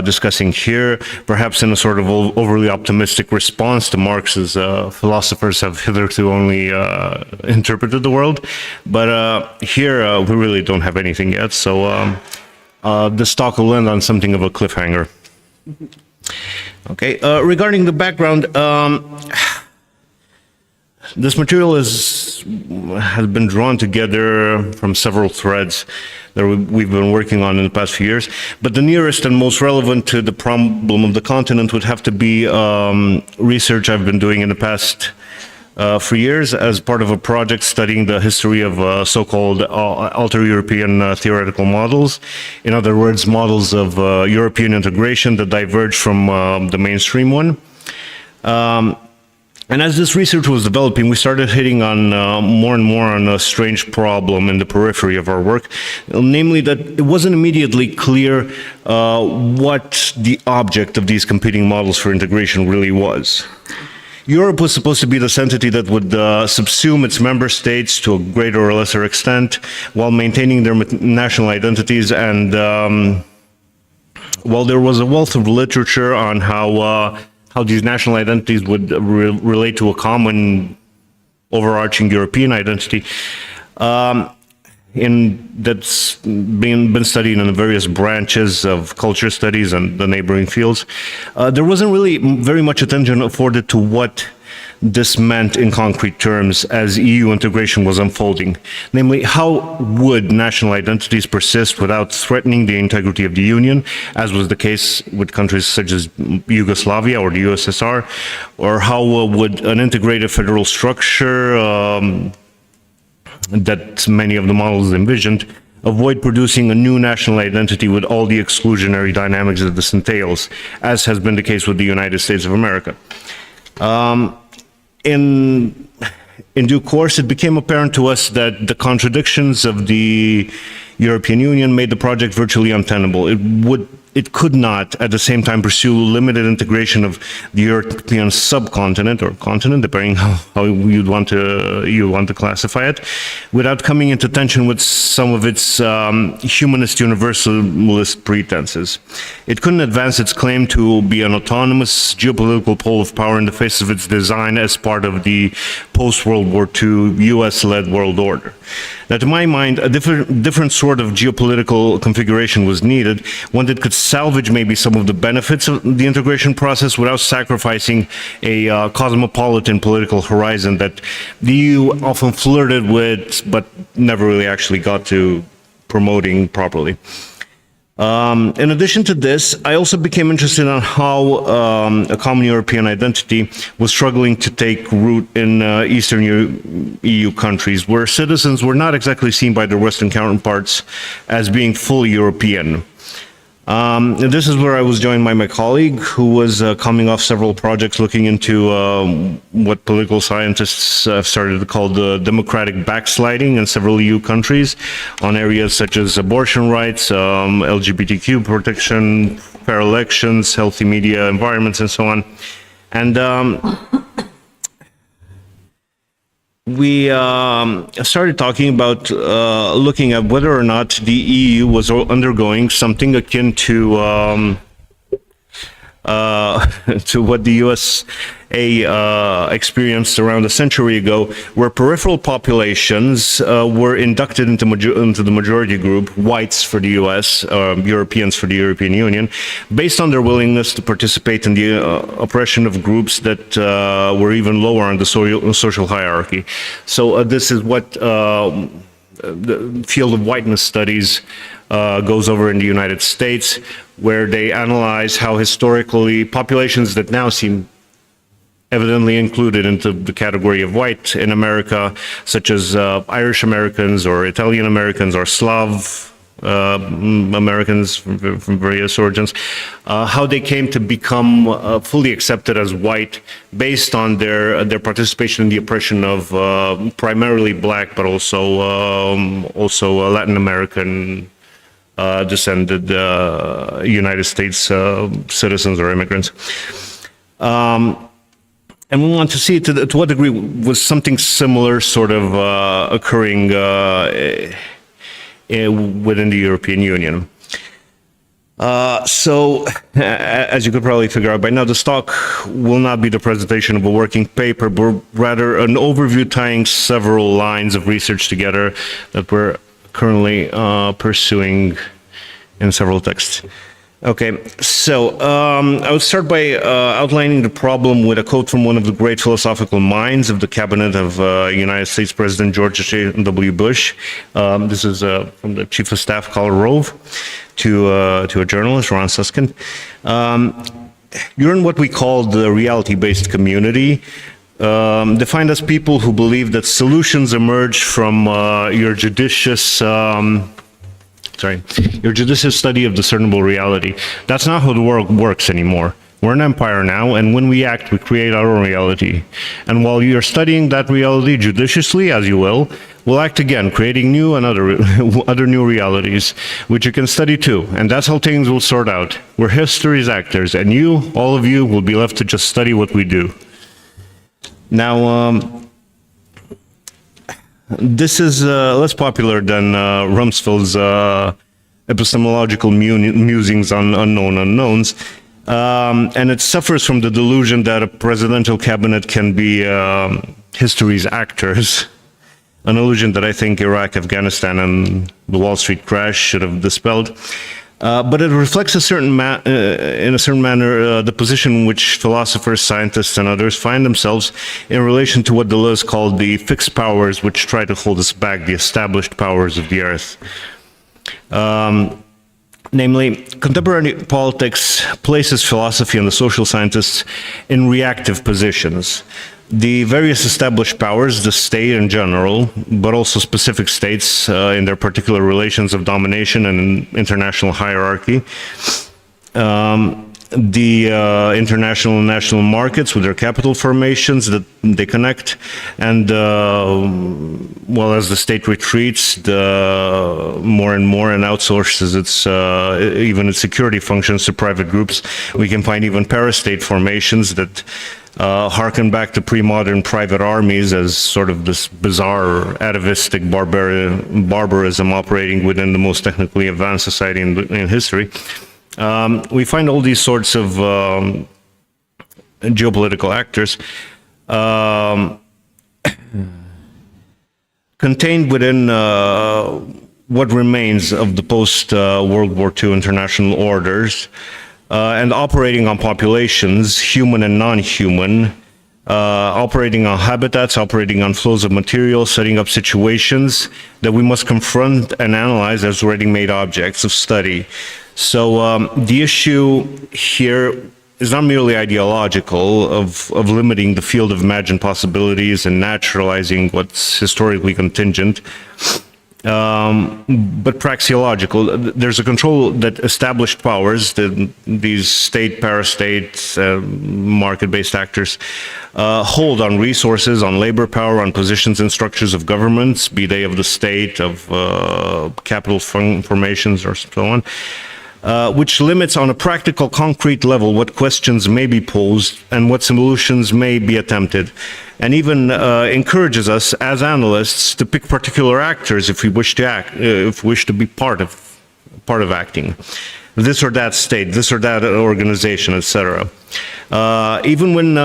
discussing here, perhaps in a sort of overly optimistic response to Marx, as philosophers have hitherto only interpreted the world. But here we really don't have anything yet, so this talk will end on something of a cliffhanger. Okay, regarding the background, this material has been drawn together from several threads that we've been working on in the past few years, but the nearest and most relevant to the problem of the continent would have to be research I've been doing in the past 3 years as part of a project studying the history of so-called alter-European theoretical models. In other words, models of European integration that diverge from the mainstream one. And as this research was developing, we started hitting on more and more on a strange problem in the periphery of our work, namely that it wasn't immediately clear what the object of these competing models for integration really was. Europe was supposed to be this entity that would subsume its member states to a greater or lesser extent while maintaining their national identities, and while there was a wealth of literature on how these national identities would relate to a common overarching European identity, that's been studied in the various branches of culture studies and the neighboring fields. There wasn't really very much attention afforded to what this meant in concrete terms as EU integration was unfolding. Namely, how would national identities persist without threatening the integrity of the Union, as was the case with countries such as Yugoslavia or the USSR, or how would an integrated federal structure that many of the models envisioned avoid producing a new national identity with all the exclusionary dynamics that this entails, as has been the case with the United States of America. In due course, it became apparent to us that the contradictions of the European Union made the project virtually untenable. It could not, at the same time, pursue limited integration of the European subcontinent or continent, depending how you want to classify it, without coming into tension with some of its humanist universalist pretenses. It couldn't advance its claim to be an autonomous geopolitical pole of power in the face of its design as part of the post-World War II US-led world order. Now, to my mind, a different sort of geopolitical configuration was needed, one that could salvage maybe some of the benefits of the integration process without sacrificing a cosmopolitan political horizon that the EU often flirted with, but never really actually got to promoting properly. In addition to this, I also became interested in how a common European identity was struggling to take root in Eastern EU countries, where citizens were not exactly seen by their Western counterparts as being fully European. This is where I was joined by my colleague, who was coming off several projects looking into what political scientists have started to call the democratic backsliding in several EU countries on areas such as abortion rights, LGBTQ protection, fair elections, healthy media environments, and so on. And we started talking about looking at whether or not the EU was undergoing something akin to what the USA experienced around a century ago, where peripheral populations were inducted into the majority group, whites for the US, Europeans for the European Union, based on their willingness to participate in the oppression of groups that were even lower on the social hierarchy. So this is what the field of whiteness studies goes over in the United States, where they analyze how historically populations that now seem evidently included into the category of white in America, such as Irish Americans or Italian Americans or Slav Americans from various origins, how they came to become fully accepted as white based on their participation in the oppression of primarily black, but also Latin American descended United States citizens or immigrants. And we want to see to what degree was something similar sort of occurring within the European Union. So, as you could probably figure out by now, this talk will not be the presentation of a working paper, but rather an overview tying several lines of research together that we're currently pursuing in several texts. Okay, so I would start by outlining the problem with a quote from one of the great philosophical minds of the cabinet of United States President George H.W. Bush. This is from the Chief of Staff, Karl Rove, to a journalist, Ron Susskind. You're in what we call the reality-based community, defined as people who believe that solutions emerge from your judicious study of discernible reality. That's not how the world works anymore. We're an empire now, and when we act, we create our own reality. And while you're studying that reality judiciously, as you will, we'll act again, creating new and other new realities, which you can study too. And that's how things will sort out. We're history's actors, and you, all of you, will be left to just study what we do. Now, this is less popular than Rumsfeld's epistemological musings on unknown unknowns, and it suffers from the delusion that a presidential cabinet can be history's actors, an illusion that I think Iraq, Afghanistan, and the Wall Street crash should have dispelled. But it reflects in a certain manner the position in which philosophers, scientists, and others find themselves in relation to what Deleuze called the fixed powers which try to hold us back, the established powers of the earth. Namely, contemporary politics places philosophy and the social scientists in reactive positions. The various established powers, the state in general, but also specific states in their particular relations of domination and international hierarchy, the international and national markets with their capital formations that they connect, and well, as the state retreats more and more and outsources even its security functions to private groups, we can find even parastate formations that harken back to pre-modern private armies as sort of this bizarre atavistic barbarism operating within the most technically advanced society in history. We find all these sorts of geopolitical actors contained within what remains of the post-World War II international orders, and operating on populations, human and non-human, operating on habitats, operating on flows of material, setting up situations that we must confront and analyze as ready-made objects of study. So the issue here is not merely ideological of limiting the field of imagined possibilities and naturalizing what's historically contingent, but praxeological. There's a control that established powers, these state, parastate, market-based actors, hold on resources, on labor power, on positions and structures of governments, be they of the state, of capital formations, or so on, which limits on a practical, concrete level what questions may be posed and what solutions may be attempted, and even encourages us as analysts to pick particular actors if we wish to act, if we wish to be part of acting, this or that state, this or that organization, etc. Even when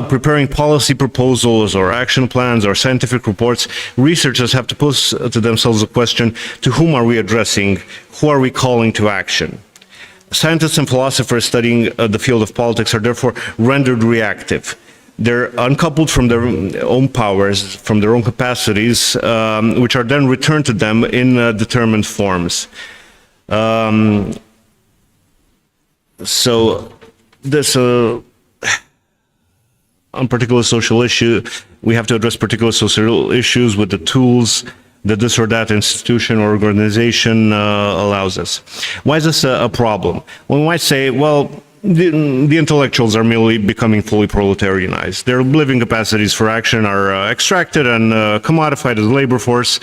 preparing policy proposals or action plans or scientific reports, researchers have to pose to themselves the question: to whom are we addressing? Who are we calling to action? Scientists and philosophers studying the field of politics are therefore rendered reactive. They're uncoupled from their own powers, from their own capacities, which are then returned to them in determined forms. So this, on particular social issue, we have to address particular social issues with the tools that this or that institution or organization allows us. Why is this a problem? Well, we might say, well, the intellectuals are merely becoming fully proletarianized. Their living capacities for action are extracted and commodified as labor force,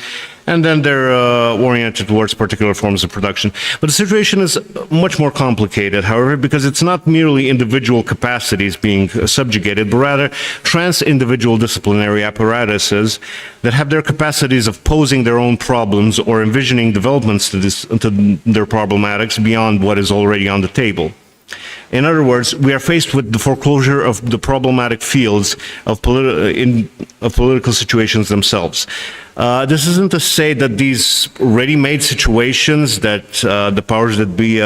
and then they're oriented towards particular forms of production. But the situation is much more complicated, however, because it's not merely individual capacities being subjugated, but rather trans-individual disciplinary apparatuses that have their capacities of posing their own problems or envisioning developments to their problematics beyond what is already on the table. In other words, we are faced with the foreclosure of the problematic fields of political situations themselves. This isn't to say that these ready-made situations that the powers that be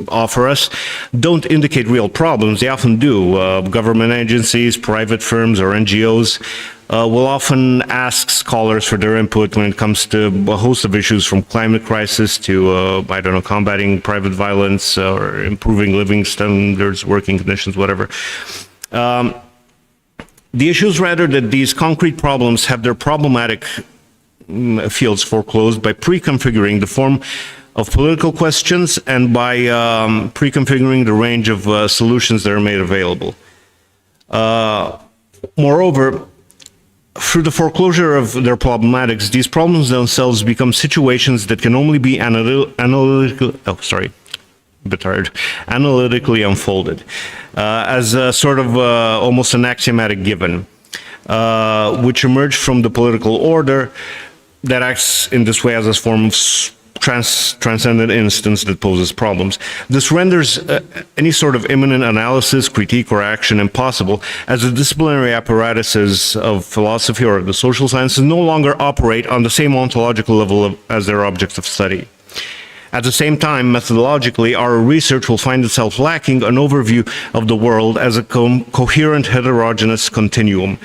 offer us don't indicate real problems. They often do. Government agencies, private firms, or NGOs will often ask scholars for their input when it comes to a host of issues, from climate crisis to, I don't know, combating private violence or improving living standards, working conditions, whatever. The issue is rather that these concrete problems have their problematic fields foreclosed by pre-configuring the form of political questions and by pre-configuring the range of solutions that are made available. Moreover, through the foreclosure of their problematics, these problems themselves become situations that can only be analytically unfolded as a sort of almost an axiomatic given, which emerge from the political order that acts in this way as a form of transcendent instance that poses problems. This renders any sort of imminent analysis, critique, or action impossible, as the disciplinary apparatuses of philosophy or the social sciences no longer operate on the same ontological level as their objects of study. At the same time, methodologically, our research will find itself lacking an overview of the world as a coherent heterogeneous continuum,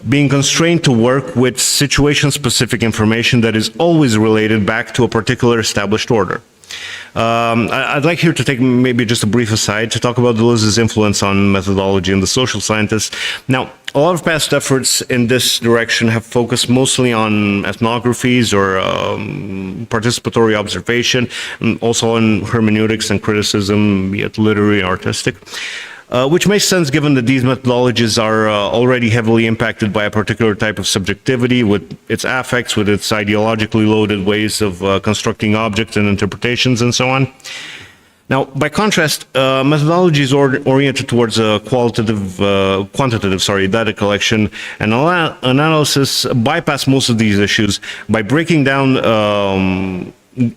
being constrained to work with situation-specific information that is always related back to a particular established order. I'd like here to take maybe just a brief aside to talk about Deleuze's influence on methodology and the social scientists. Now, a lot of past efforts in this direction have focused mostly on ethnographies or participatory observation, and also on hermeneutics and criticism, be it literary, artistic. Which makes sense given that these methodologies are already heavily impacted by a particular type of subjectivity with its affects, with its ideologically loaded ways of constructing objects and interpretations and so on. Now, by contrast, methodologies oriented towards a quantitative data collection and analysis bypass most of these issues by breaking down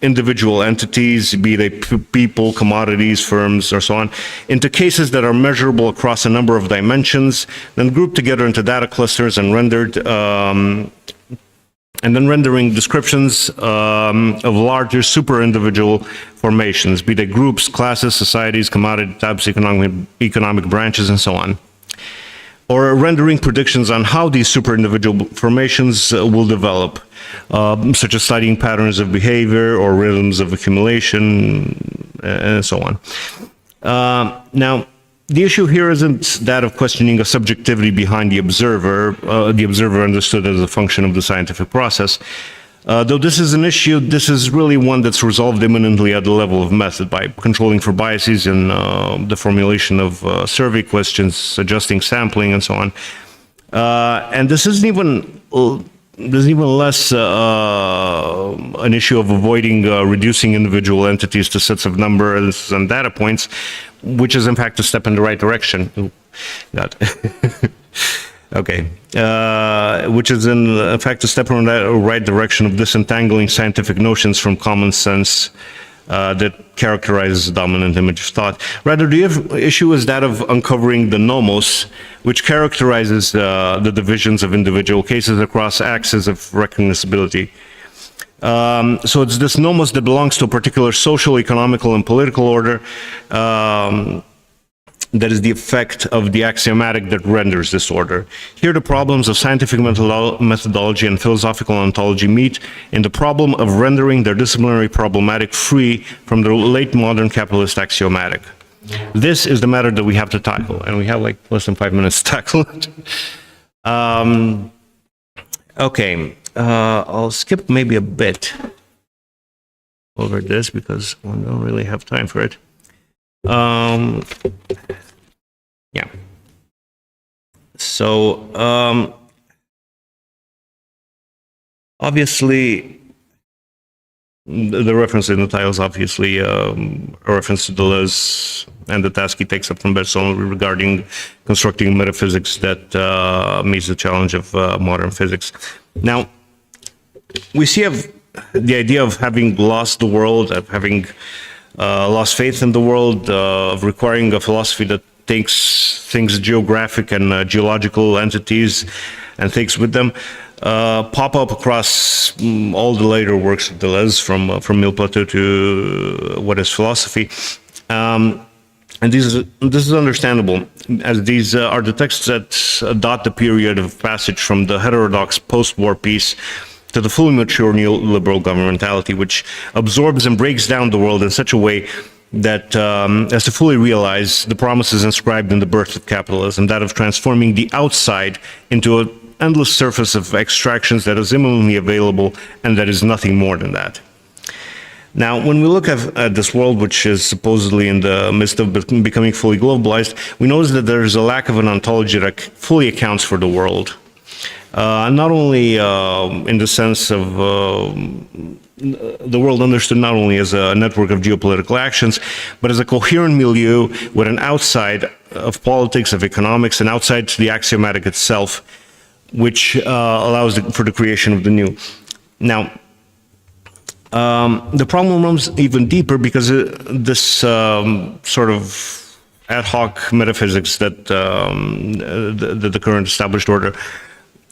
individual entities, be they people, commodities, firms, or so on, into cases that are measurable across a number of dimensions, then grouped together into data clusters and rendered, and then rendering descriptions of larger super-individual formations, be they groups, classes, societies, commodity types, economic branches, and so on. or rendering predictions on how these super-individual formations will develop, such as studying patterns of behavior or rhythms of accumulation, and so on. Now, the issue here isn't that of questioning a subjectivity behind the observer understood as a function of the scientific process. Though this is an issue, this is really one that's resolved imminently at the level of method by controlling for biases in the formulation of survey questions, adjusting sampling, and so on. And this isn't even less an issue of avoiding reducing individual entities to sets of numbers and data points, which is in fact a step in the right direction. Ooh, God. Okay, which is in fact a step in the right direction of disentangling scientific notions from common sense that characterizes the dominant image of thought. Rather, the issue is that of uncovering the nomos, which characterizes the divisions of individual cases across axes of recognizability. So it's this nomos that belongs to a particular social, economical, and political order that is the effect of the axiomatic that renders this order. Here the problems of scientific methodology and philosophical ontology meet in the problem of rendering their disciplinary problematic free from the late modern capitalist axiomatic. This is the matter that we have to tackle, and we have like less than 5 minutes to tackle it. Okay, I'll skip maybe a bit over this because we don't really have time for it. Yeah. So, obviously, the reference in the title is obviously a reference to Deleuze and the task he takes up from Bergson regarding constructing metaphysics that meets the challenge of modern physics. Now, we see the idea of having lost the world, of having lost faith in the world, of requiring a philosophy that takes things geographic and geological entities and takes with them, pop up across all the later works of Deleuze, from Mille Plateaux to What is Philosophy. And this is understandable, as these are the texts that dot the period of passage from the heterodox post-war peace to the fully mature neoliberal governmentality, which absorbs and breaks down the world in such a way that as to fully realize the promises inscribed in the birth of capitalism, that of transforming the outside into an endless surface of extractions that is imminently available and that is nothing more than that. Now, when we look at this world, which is supposedly in the midst of becoming fully globalized, we notice that there is a lack of an ontology that fully accounts for the world. Not only in the sense of the world understood not only as a network of geopolitical actions, but as a coherent milieu with an outside of politics, of economics, and outside to the axiomatic itself, which allows for the creation of the new. Now, the problem runs even deeper because this sort of ad hoc metaphysics that the current established order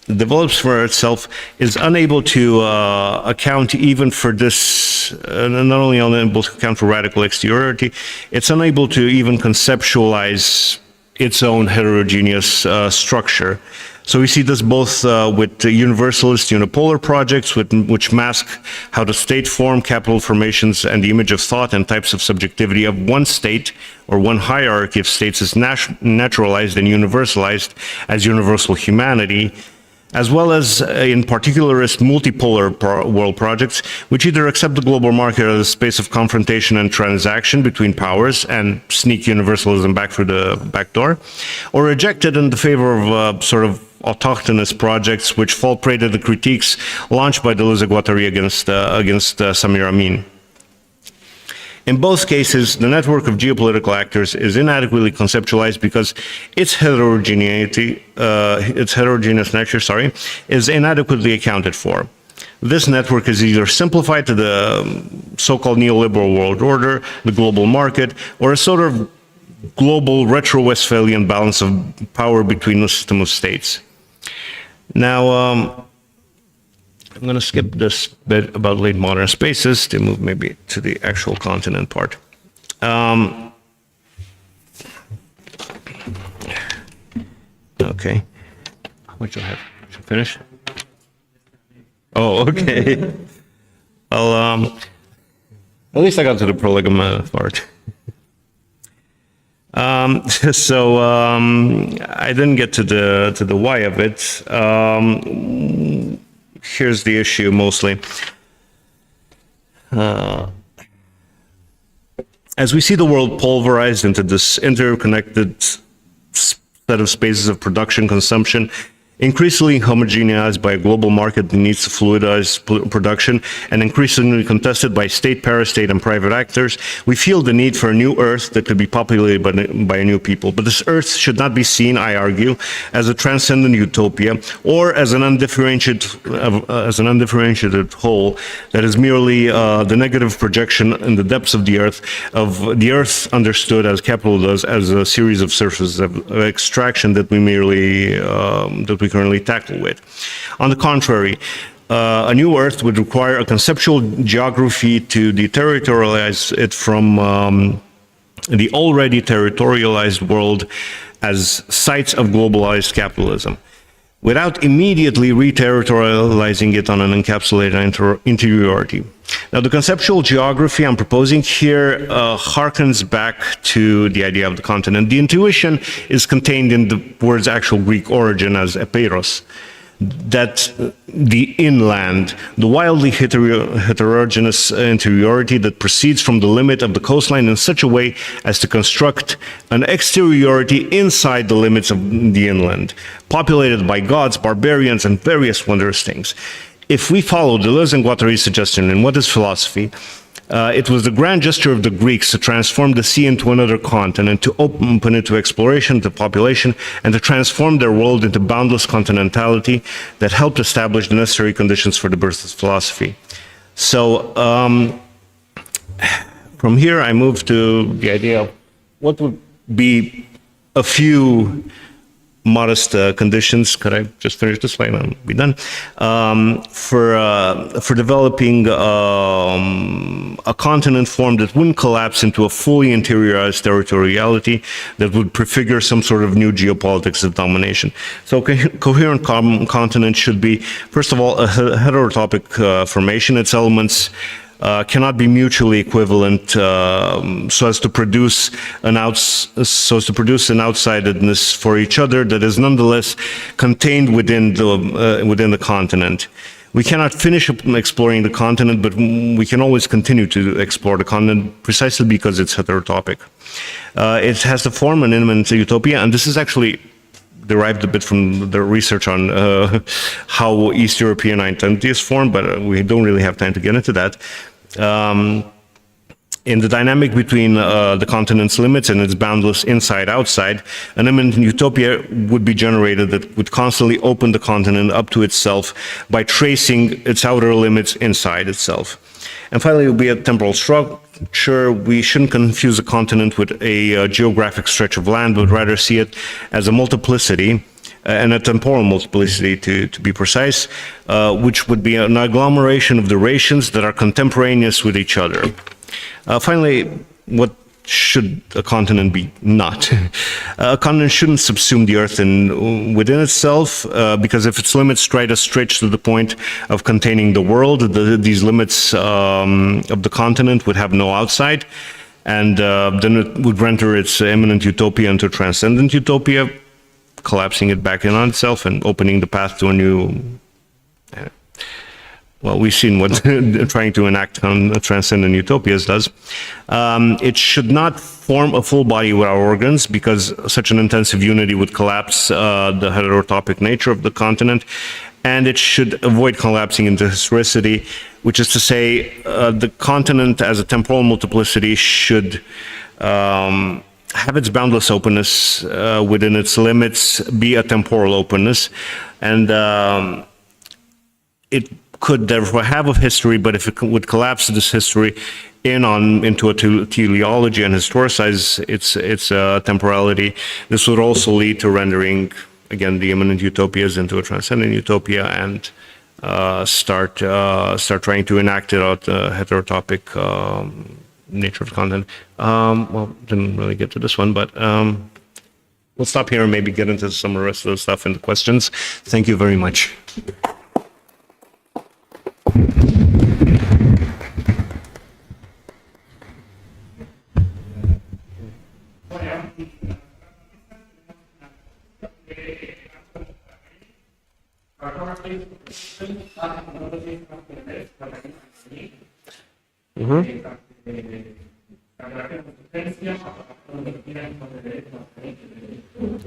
develops for itself is unable to account even for this, not only unable to account for radical exteriority, it's unable to even conceptualize its own heterogeneous structure. So we see this both with universalist unipolar projects, which mask how the state form, capital formations, and the image of thought and types of subjectivity of one state or one hierarchy of states is naturalized and universalized as universal humanity, as well as in particularist multipolar world projects, which either accept the global market as a space of confrontation and transaction between powers and sneak universalism back through the back door, or reject it in the favor of sort of autochthonous projects which fall prey to the critiques launched by Deleuze Guattari against Samir Amin. In both cases, the network of geopolitical actors is inadequately conceptualized because its heterogeneous nature, is inadequately accounted for. This network is either simplified to the so-called neoliberal world order, the global market, or a sort of global retro-Westphalian balance of power between the system of states. Now, I'm going to skip this bit about late modern spaces to move maybe to the actual continent part. Okay. What you have? Finish? Oh, okay. Well, at least I got to the prolegomena part. I didn't get to the why of it. Here's the issue mostly. As we see the world pulverized into this interconnected set of spaces of production, consumption, increasingly homogenized by a global market that needs to fluidize production, and increasingly contested by state, parastate, and private actors, we feel the need for a new Earth that could be populated by a new people. But this Earth should not be seen, I argue, as a transcendent utopia or as an undifferentiated whole that is merely the negative projection in the depths of the Earth understood as capital does as a series of surfaces of extraction that we merely currently tackle with. On the contrary, a new Earth would require a conceptual geography to deterritorialize it from the already territorialized world as sites of globalized capitalism, without immediately re-territorializing it on an encapsulated interiority. Now, the conceptual geography I'm proposing here harkens back to the idea of the continent. The intuition is contained in the word's actual Greek origin as epeiros, that the inland, the wildly heterogeneous interiority that proceeds from the limit of the coastline in such a way as to construct an exteriority inside the limits of the inland, populated by gods, barbarians, and various wondrous things. If we follow Deleuze and Guattari's suggestion in What is Philosophy, it was the grand gesture of the Greeks to transform the sea into another continent, to open it to exploration, to population, and to transform their world into boundless continentality that helped establish the necessary conditions for the birth of philosophy. So from here I move to the idea of what would be a few modest conditions. Could I just finish this slide and I'll be done? For developing a continent form that wouldn't collapse into a fully interiorized territoriality that would prefigure some sort of new geopolitics of domination. So coherent continent should be, first of all, a heterotopic formation. Its elements cannot be mutually equivalent so as to produce an outsidedness for each other that is nonetheless contained within the continent. We cannot finish exploring the continent, but we can always continue to explore the continent precisely because it's heterotopic. It has to form an immanent utopia, and this is actually derived a bit from the research on how East European identity is formed, but we don't really have time to get into that. In the dynamic between the continent's limits and its boundless inside-outside, an immanent utopia would be generated that would constantly open the continent up to itself by tracing its outer limits inside itself. And finally, it will be a temporal structure. We shouldn't confuse a continent with a geographic stretch of land, but rather see it as a multiplicity, and a temporal multiplicity to be precise, which would be an agglomeration of durations that are contemporaneous with each other. Finally, what should a continent be? Not. A continent shouldn't subsume the Earth within itself, because if its limits try to stretch to the point of containing the world, these limits of the continent would have no outside, and then it would render its immanent utopia into a transcendent utopia, collapsing it back in on itself and opening the path to a new. Well, we've seen what trying to enact on transcendent utopias does. It should not form a full body with our organs, because such an intensive unity would collapse the heterotopic nature of the continent, and it should avoid collapsing into historicity, which is to say, the continent as a temporal multiplicity should have its boundless openness within its limits, be a temporal openness, and it could therefore have a history, but if it would collapse this history into a teleology and historicize its temporality, this would also lead to rendering, again, the immanent utopias into a transcendent utopia, and start trying to enact it out the heterotopic nature of content. Well, didn't really get to this one, but we'll stop here and maybe get into some of the rest of the stuff and the questions. Thank you very much.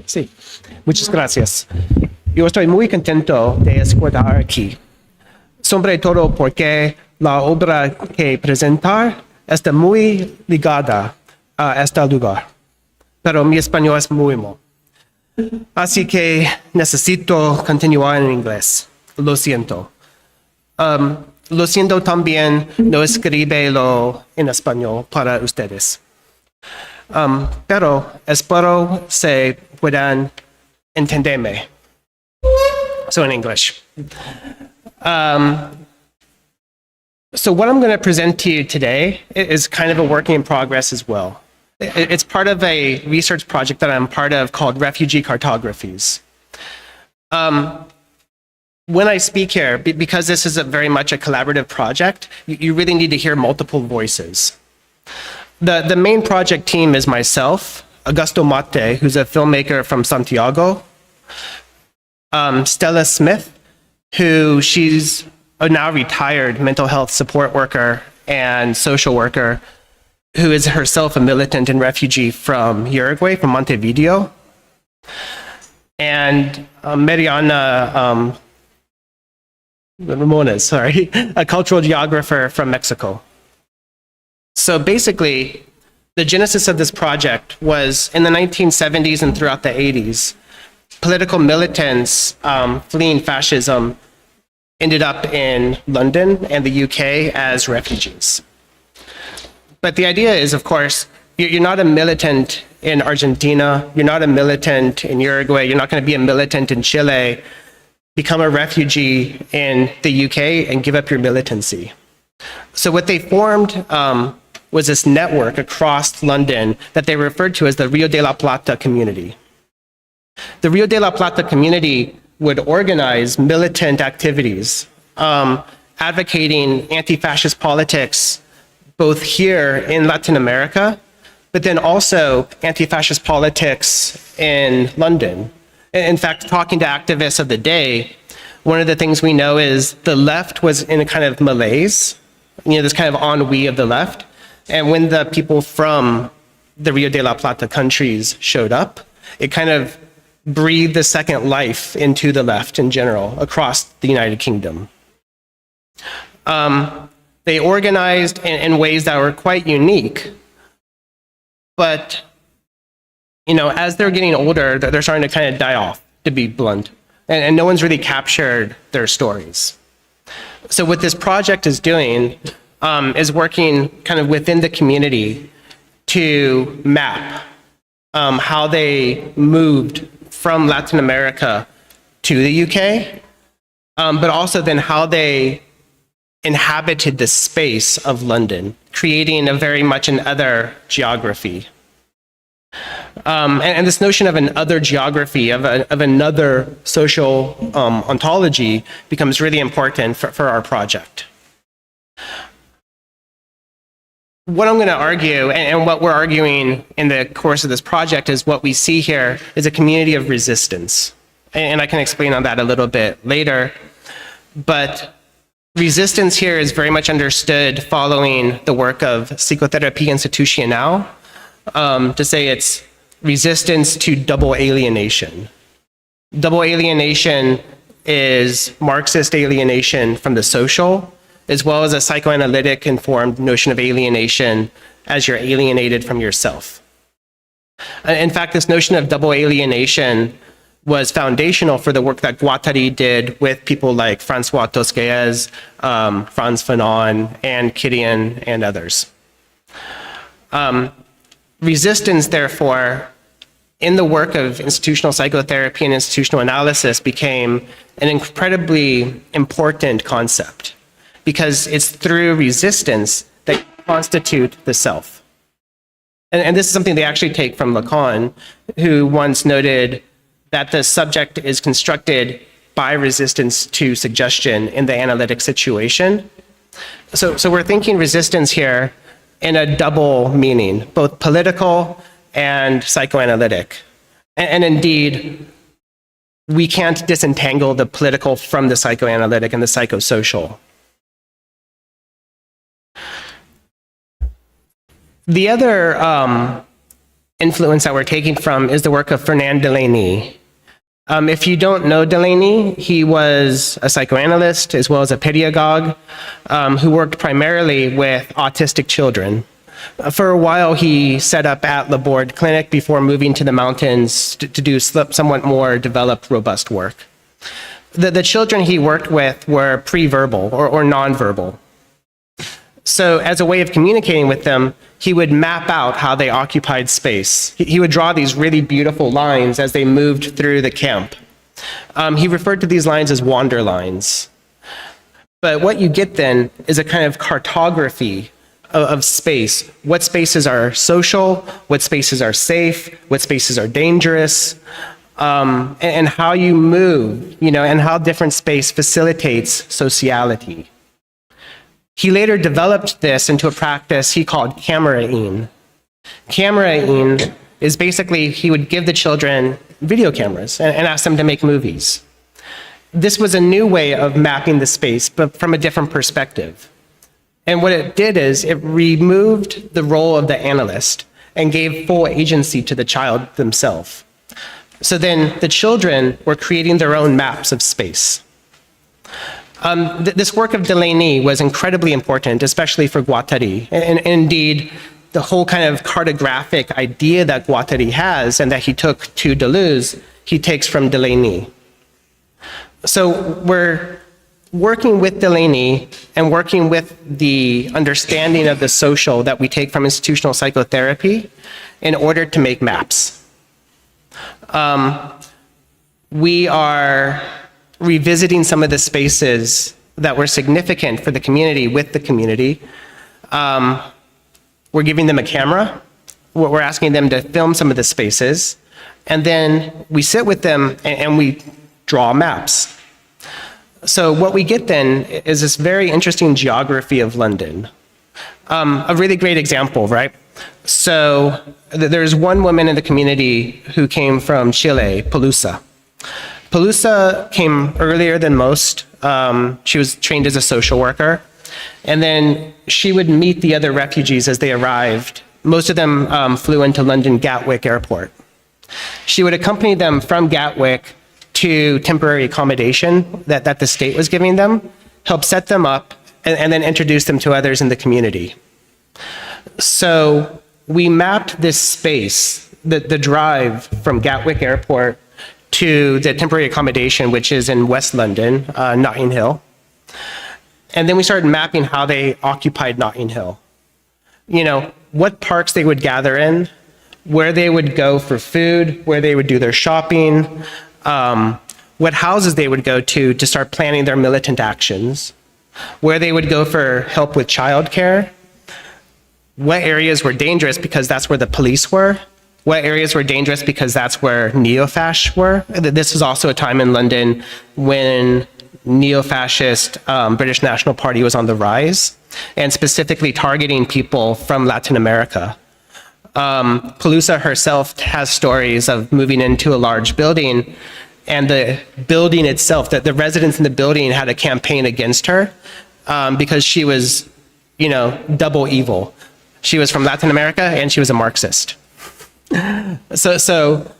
Sí, muchas gracias. Yo estoy muy contento de estar aquí, sobre todo porque la obra que presentar está muy ligada a este lugar, pero mi español es muy malo. Así que necesito continuar en inglés. Lo siento. Lo siento también no escribirlo en español para ustedes. Pero espero se puedan entenderme. So in English. So what I'm going to present to you today is kind of a work in progress as well. It's part of a research project that I'm part of called Refugee Cartographies. When I speak here, because this is very much a collaborative project, you really need to hear multiple voices. The main project team is myself, Augusto Mate, who's a filmmaker from Santiago, Stella Smith, who she's a now retired mental health support worker and social worker, who is herself a militant and refugee from Uruguay, from Montevideo, and Mariana Ramones, sorry, a cultural geographer from Mexico. So basically, the genesis of this project was in the 1970s and throughout the 80s, political militants fleeing fascism ended up in London and the UK as refugees. But the idea is, of course, you're not a militant in Argentina, you're not a militant in Uruguay, you're not going to be a militant in Chile, become a refugee in the UK and give up your militancy. So what they formed was this network across London that they referred to as the Rio de la Plata community. The Rio de la Plata community would organize militant activities, advocating anti-fascist politics, both here in Latin America, but then also anti-fascist politics in London. In fact, talking to activists of the day, one of the things we know is the left was in a kind of malaise, this kind of ennui of the left. And when the people from the Rio de la Plata countries showed up, it kind of breathed the second life into the left in general across the United Kingdom. They organized in ways that were quite unique, but as they're getting older, they're starting to kind of die off, to be blunt, and no one's really captured their stories. So what this project is doing is working kind of within the community to map how they moved from Latin America to the UK, but also then how they inhabited the space of London, creating a very much an other geography. And this notion of an other geography, of another social ontology becomes really important for our project. What I'm going to argue, and what we're arguing in the course of this project, is what we see here is a community of resistance. And I can explain on that a little bit later. But resistance here is very much understood following the work of Psychotherapie Institutionnelle, to say it's resistance to double alienation. Double alienation is Marxist alienation from the social, as well as a psychoanalytic informed notion of alienation as you're alienated from yourself. In fact, this notion of double alienation was foundational for the work that Guattari did with people like François Tosquelles, Frantz Fanon, and Kidian, and others. Resistance, therefore, in the work of institutional psychotherapy and institutional analysis became an incredibly important concept, because it's through resistance that you constitute the self. And this is something they actually take from Lacan, who once noted that the subject is constructed by resistance to suggestion in the analytic situation. So we're thinking resistance here in a double meaning, both political and psychoanalytic. And indeed, we can't disentangle the political from the psychoanalytic and the psychosocial. The other influence that we're taking from is the work of Fernand Delaney. If you don't know Delaney, he was a psychoanalyst as well as a pedagogue who worked primarily with autistic children. For a while, he set up at Laborde Clinic before moving to the mountains to do somewhat more developed, robust work. The children he worked with were pre-verbal or non-verbal. So as a way of communicating with them, he would map out how they occupied space. He would draw these really beautiful lines as they moved through the camp. He referred to these lines as wander lines. But what you get then is a kind of cartography of space. What spaces are social, what spaces are safe, what spaces are dangerous, and how you move, and how different space facilitates sociality. He later developed this into a practice he called cameraing. Cameraing is basically, he would give the children video cameras and ask them to make movies. This was a new way of mapping the space, but from a different perspective. And what it did is it removed the role of the analyst and gave full agency to the child themselves. So then the children were creating their own maps of space. This work of Delaney was incredibly important, especially for Guattari. And indeed, the whole kind of cartographic idea that Guattari has and that he took to Deleuze, he takes from Delaney. So we're working with Delaney and working with the understanding of the social that we take from institutional psychotherapy in order to make maps. We are revisiting some of the spaces that were significant for the community with the community. We're giving them a camera. We're asking them to film some of the spaces. And then we sit with them and we draw maps. So what we get then is this very interesting geography of London. A really great example, right? So there's one woman in the community who came from Chile, Pelusa. Pelusa came earlier than most. She was trained as a social worker. And then she would meet the other refugees as they arrived. Most of them flew into London Gatwick Airport. She would accompany them from Gatwick to temporary accommodation that the state was giving them, help set them up, and then introduce them to others in the community. So we mapped this space, the drive from Gatwick Airport to the temporary accommodation, which is in West London, Notting Hill. And then we started mapping how they occupied Notting Hill. What parks they would gather in, where they would go for food, where they would do their shopping, what houses they would go to start planning their militant actions, where they would go for help with childcare, what areas were dangerous because that's where the police were, what areas were dangerous because that's where neo-fascists were. This was also a time in London when neo-fascist British National Party was on the rise, and specifically targeting people from Latin America. Pelusa herself has stories of moving into a large building, and the building itself, the residents in the building had a campaign against her because she was, double evil. She was from Latin America and she was a Marxist. So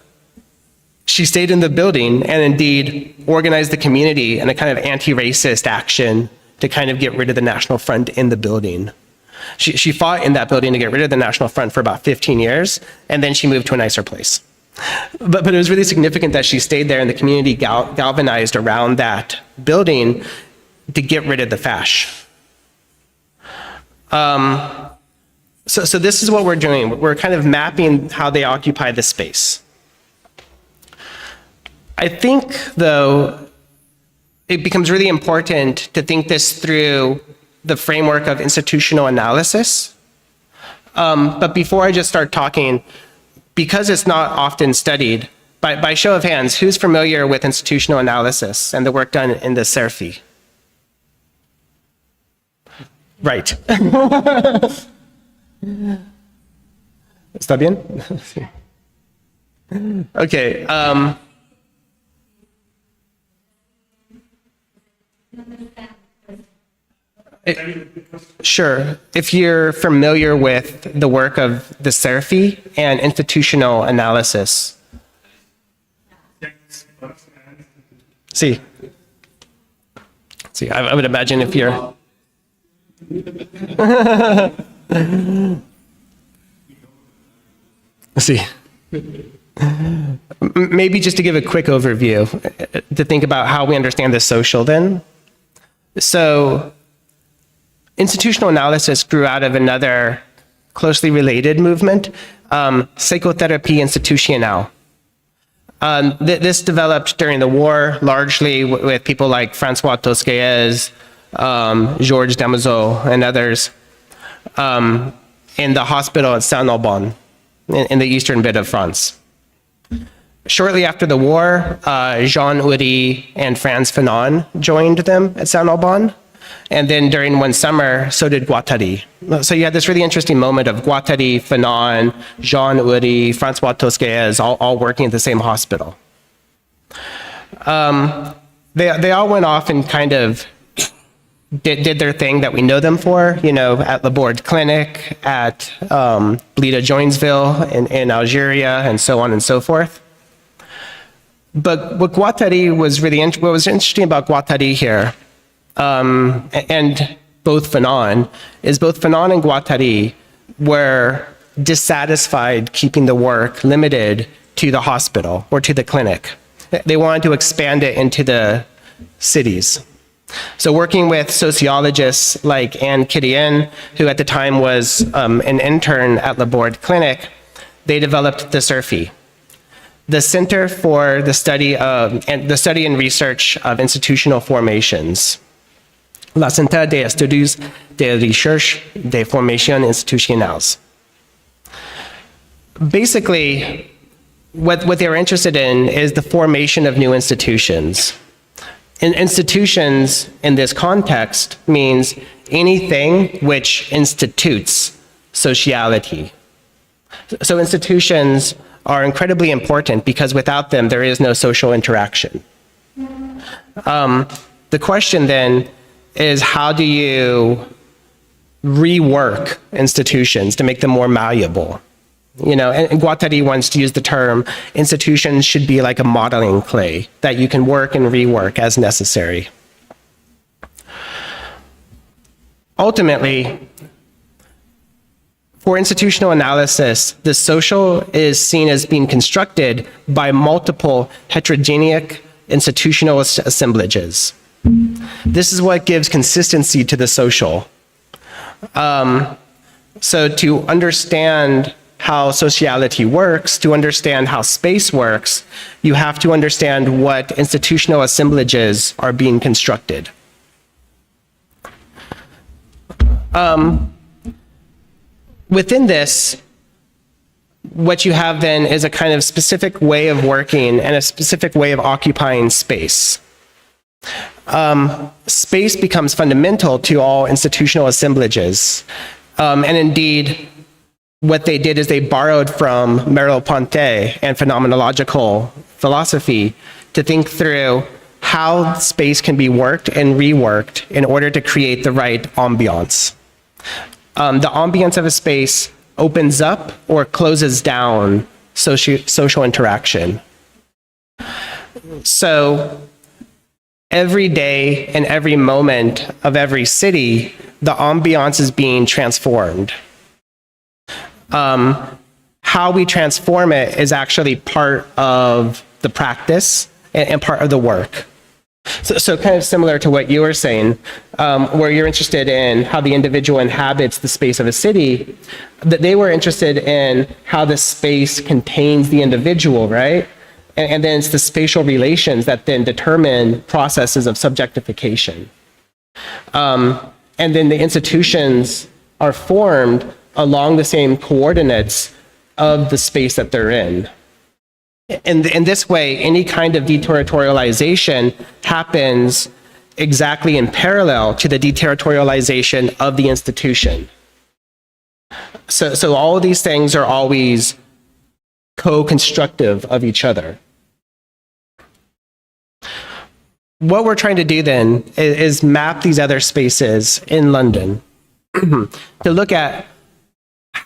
she stayed in the building and indeed organized the community in a kind of anti-racist action to kind of get rid of the National Front in the building. She fought in that building to get rid of the National Front for about 15 years, and then she moved to a nicer place. But it was really significant that she stayed there and the community galvanized around that building to get rid of the fash. So this is what we're doing. We're kind of mapping how they occupy the space. I think, though, it becomes really important to think this through the framework of institutional analysis. But before I just start talking, because it's not often studied, by show of hands, who's familiar with institutional analysis and the work done in the CERFI? Right. ¿Está bien? Okay. Sure. If you're familiar with the work of the CERFI and institutional analysis. See, I would imagine if you're... See. Maybe just to give a quick overview, to think about how we understand the social then. So, institutional analysis grew out of another closely related movement, psychotherapie institutionnelle. This developed during the war, largely with people like François Tosquelles, Georges Damoiseau, and others, in the hospital at Saint-Alban, in the eastern bit of France. Shortly after the war, Jean Houry and Frantz Fanon joined them at Saint-Alban. And then during one summer, so did Guattari. So you had this really interesting moment of Guattari, Fanon, Jean Houry, François Tosquelles, all working at the same hospital. They all went off and kind of did their thing that we know them for, you know, at Laborde Clinic, at Blida Joinsville in Algeria, and so on and so forth. But what Guattari was really, what was interesting about Guattari here, and both Fanon, is both Fanon and Guattari were dissatisfied keeping the work limited to the hospital or to the clinic. They wanted to expand it into the cities. So working with sociologists like Anne Kiddian, who at the time was an intern at Laborde Clinic, they developed the CERFI, the Center for the Study and Research of Institutional Formations. La Centre des Estudios de Recherche des Formations Institutionnelles. Basically, what they were interested in is the formation of new institutions. And institutions in this context means anything which institutes sociality. So institutions are incredibly important because without them, there is no social interaction. The question then is, how do you rework institutions to make them more malleable? You know, and Guattari wants to use the term, institutions should be like a modeling clay that you can work and rework as necessary. Ultimately, for institutional analysis, the social is seen as being constructed by multiple heterogeneous institutional assemblages. This is what gives consistency to the social. So to understand how sociality works, to understand how space works, you have to understand what institutional assemblages are being constructed. Within this, what you have then is a kind of specific way of working and a specific way of occupying space. Space becomes fundamental to all institutional assemblages. And indeed, what they did is they borrowed from Merleau-Ponty and phenomenological philosophy to think through how space can be worked and reworked in order to create the right ambiance. The ambiance of a space opens up or closes down social interaction. So every day and every moment of every city, the ambiance is being transformed. How we transform it is actually part of the practice and part of the work. So kind of similar to what you were saying, where you're interested in how the individual inhabits the space of a city, that they were interested in how the space contains the individual, right? And then it's the spatial relations that then determine processes of subjectification. And then the institutions are formed along the same coordinates of the space that they're in. And in this way, any kind of deterritorialization happens exactly in parallel to the deterritorialization of the institution. So all of these things are always co-constructive of each other. What we're trying to do then is map these other spaces in London to look at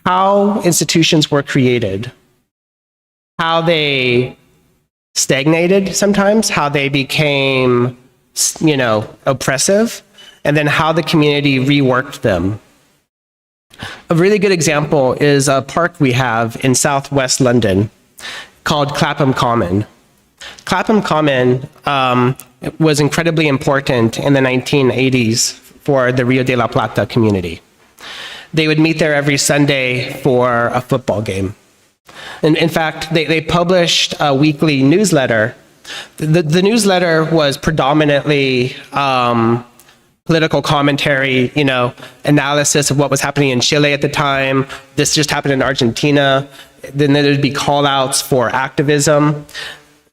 how institutions were created, how they stagnated sometimes, how they became, oppressive, and then how the community reworked them. A really good example is a park we have in southwest London called Clapham Common. Clapham Common was incredibly important in the 1980s for the Rio de la Plata community. They would meet there every Sunday for a football game. And in fact, they published a weekly newsletter. The newsletter was predominantly political commentary, analysis of what was happening in Chile at the time. This just happened in Argentina. Then there would be call outs for activism.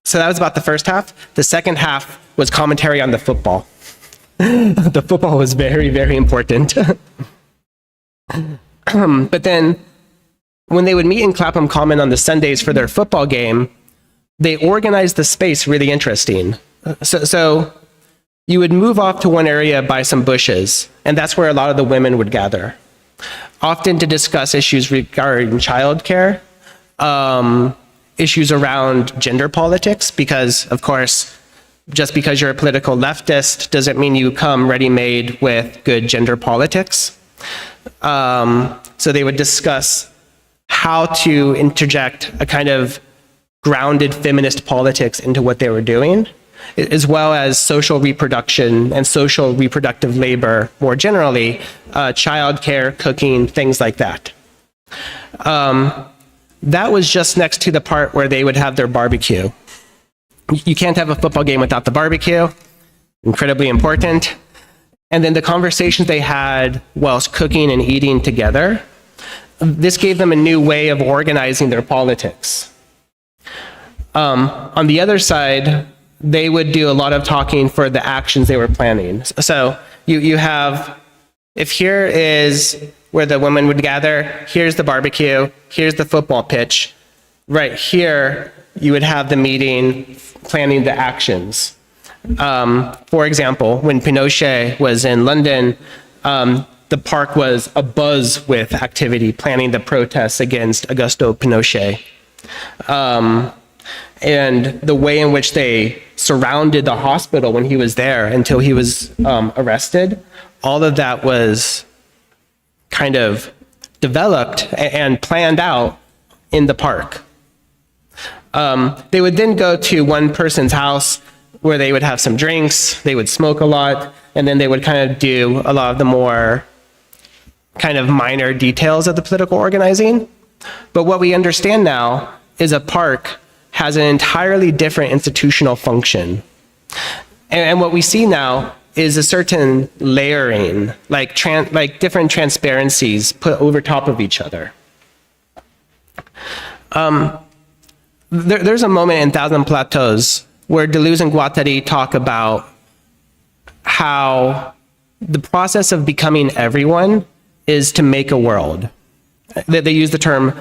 So that was about the first half. The second half was commentary on the football. The football was very, very important. But then when they would meet in Clapham Common on the Sundays for their football game, they organized the space really interesting. So you would move off to one area by some bushes, and that's where a lot of the women would gather, often to discuss issues regarding childcare, issues around gender politics, because, of course, just because you're a political leftist doesn't mean you come ready-made with good gender politics. So they would discuss how to interject a kind of grounded feminist politics into what they were doing, as well as social reproduction and social reproductive labor more generally, childcare, cooking, things like that. That was just next to the part where they would have their barbecue. You can't have a football game without the barbecue, incredibly important. And then the conversations they had whilst cooking and eating together, this gave them a new way of organizing their politics. On the other side, they would do a lot of talking for the actions they were planning. So you have, if here is where the women would gather, here's the barbecue, here's the football pitch. Right here, you would have the meeting planning the actions. For example, when Pinochet was in London, the park was abuzz with activity, planning the protests against Augusto Pinochet. And the way in which they surrounded the hospital when he was there until he was arrested, all of that was kind of developed and planned out in the park. They would then go to one person's house where they would have some drinks, they would smoke a lot, and then they would kind of do a lot of the more kind of minor details of the political organizing. But what we understand now is a park has an entirely different institutional function. And what we see now is a certain layering, like different transparencies put over top of each other. There's a moment in Thousand Plateaus where Deleuze and Guattari talk about how the process of becoming everyone is to make a world. They use the term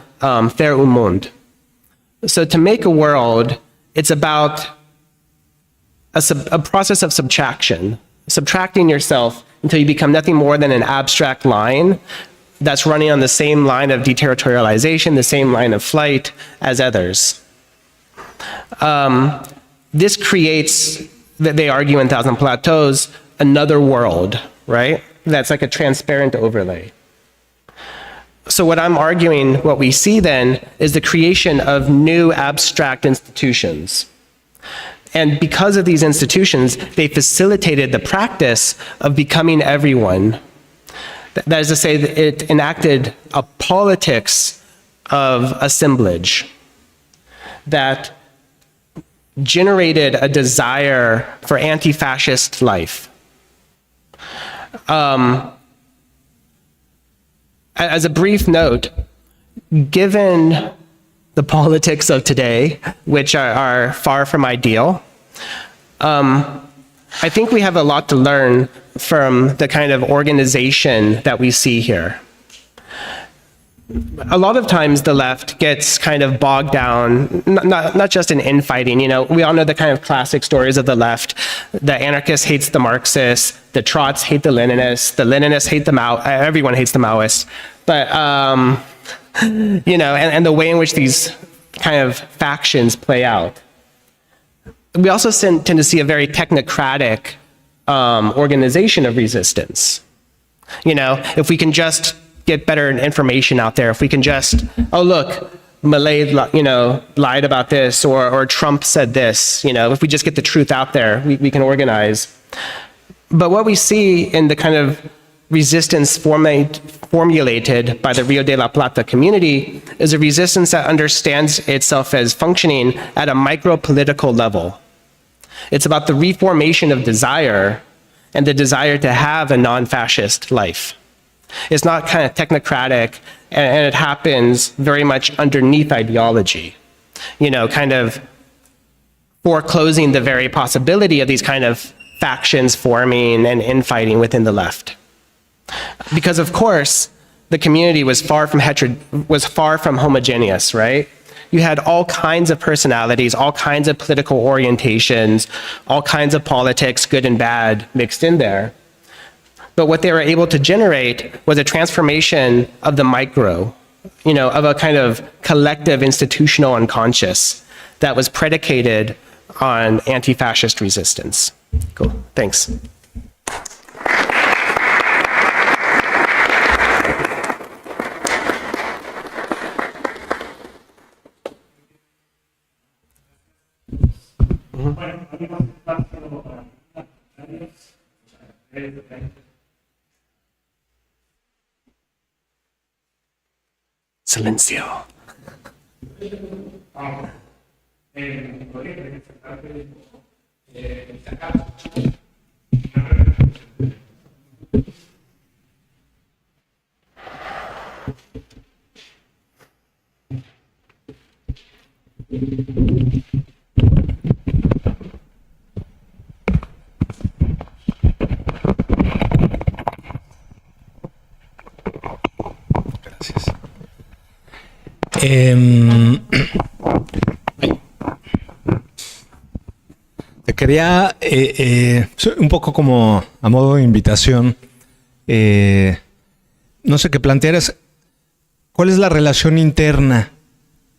faire un monde. So to make a world, it's about a process of subtraction, subtracting yourself until you become nothing more than an abstract line that's running on the same line of deterritorialization, the same line of flight as others. This creates, they argue in Thousand Plateaus, another world, right? That's like a transparent overlay. So what I'm arguing, what we see then, is the creation of new abstract institutions. And because of these institutions, they facilitated the practice of becoming everyone. That is to say, that it enacted a politics of assemblage that generated a desire for anti-fascist life. as a brief note, given the politics of today, which are far from ideal, I think we have a lot to learn from the kind of organization that we see here. A lot of times the left gets kind of bogged down, not just in infighting. You know, we all know the kind of classic stories of the left. The anarchist hates the Marxists, the Trots hate the Leninists hate the everyone hates the Maoists. But, you know, and the way in which these kind of factions play out. We also tend to see a very technocratic organization of resistance. You know, if we can just get better information out there, if we can just, oh look, Milei, you know, lied about this, or Trump said this, you know, if we just get the truth out there, we can organize. But what we see in the kind of resistance formulated by the Rio de la Plata community is a resistance that understands itself as functioning at a micro-political level. It's about the reformation of desire and the desire to have a non-fascist life. It's not kind of technocratic, and it happens very much underneath ideology, you know, kind of foreclosing the very possibility of these kind of factions forming and infighting within the left. Because of course, the community was far from homogeneous, right? You had all kinds of personalities, all kinds of political orientations, all kinds of politics, good and bad, mixed in there. But what they were able to generate was a transformation of the micro, you know, of a kind of collective institutional unconscious that was predicated on anti-fascist resistance. Cool, thanks. Silencio. Te quería, un poco como a modo de invitación, no sé, que plantearas cuál es la relación interna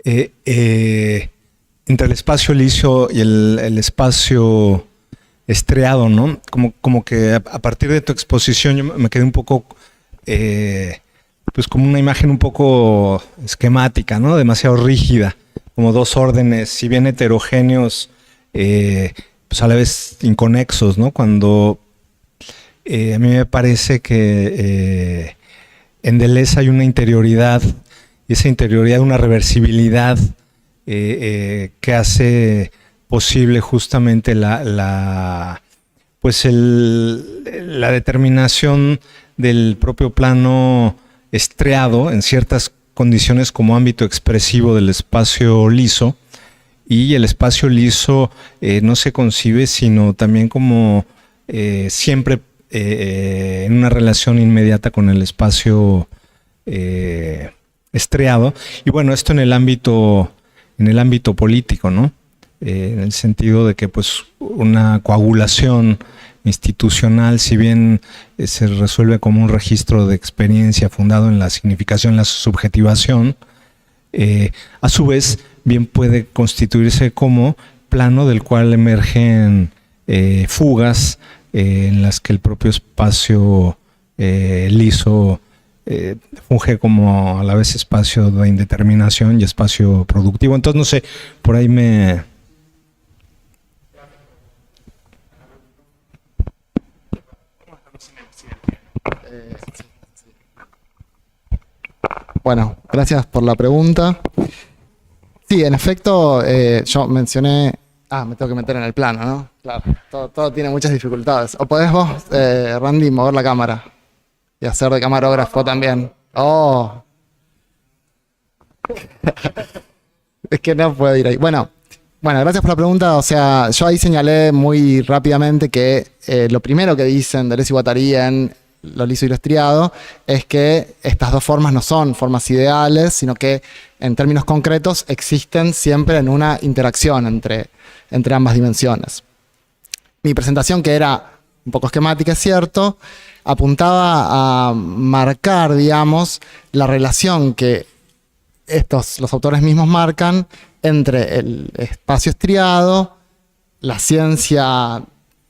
entre el espacio liso y el espacio estriado, ¿no? Como que a partir de tu exposición yo me quedé un poco... pues como una imagen un poco esquemática, ¿no? Demasiado rígida, como dos órdenes, si bien heterogéneos, pues a la vez inconexos, ¿no? Cuando a mí me parece que en Deleuze hay una interioridad, y esa interioridad, una reversibilidad que hace posible justamente la determinación del propio plano estriado en ciertas condiciones como ámbito expresivo del espacio liso, y el espacio liso no se concibe sino también como siempre en una relación inmediata con el espacio estriado. Y bueno, esto en el ámbito político, ¿no? En el sentido de que pues una coagulación institucional, si bien se resuelve como un registro de experiencia fundado en la significación, la subjetivación, a su vez bien puede constituirse como plano del cual emergen fugas en las que el propio espacio liso funge como a la vez espacio de indeterminación y espacio productivo. Entonces, no sé, por ahí me... Bueno, gracias por la pregunta. Sí, en efecto, yo mencioné... me tengo que meter en el plano, ¿no? Claro, todo tiene muchas dificultades. O podés vos, Randy, mover la cámara y hacer de camarógrafo también. Oh. Es que no puedo ir ahí. Bueno, gracias por la pregunta. O sea, yo ahí señalé muy rápidamente que lo primero que dicen Deleuze y Guattari en lo liso y lo estriado es que estas dos formas no son formas ideales, sino que en términos concretos existen siempre en una interacción entre ambas dimensiones. Mi presentación, que era un poco esquemática, es cierto, apuntaba a marcar, digamos, la relación que los autores mismos marcan entre el espacio estriado, la ciencia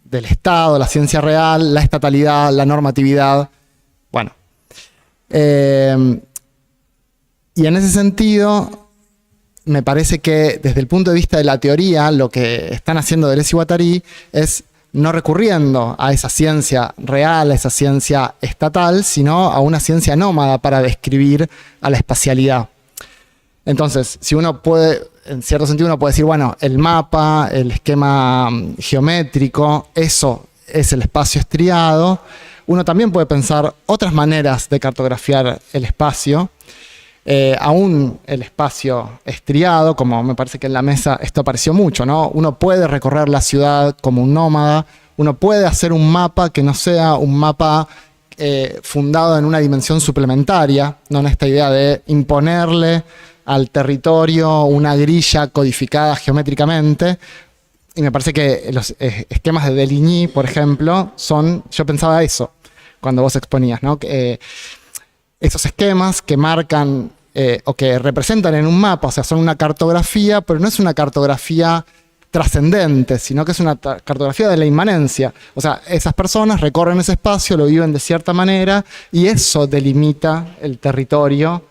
del Estado, la ciencia real, la estatalidad, la normatividad. Bueno. Y en ese sentido, me parece que desde el punto de vista de la teoría, lo que están haciendo Deleuze y Guattari es no recurriendo a esa ciencia real, a esa ciencia estatal, sino a una ciencia nómada para describir a la espacialidad. Entonces, si uno puede, en cierto sentido uno puede decir, bueno, el mapa, el esquema geométrico, eso es el espacio estriado. Uno también puede pensar otras maneras de cartografiar el espacio, aún el espacio estriado, como me parece que en la mesa esto apareció mucho, ¿no? Uno puede recorrer la ciudad como un nómada, uno puede hacer un mapa que no sea un mapa fundado en una dimensión suplementaria, no en esta idea de imponerle al territorio una grilla codificada geométricamente. Y me parece que los esquemas de Deligny, por ejemplo, yo pensaba eso cuando vos exponías, ¿no? Esos esquemas que marcan o que representan en un mapa, o sea, son una cartografía, pero no es una cartografía trascendente, sino que es una cartografía de la inmanencia. O sea, esas personas recorren ese espacio, lo viven de cierta manera, y eso delimita el territorio.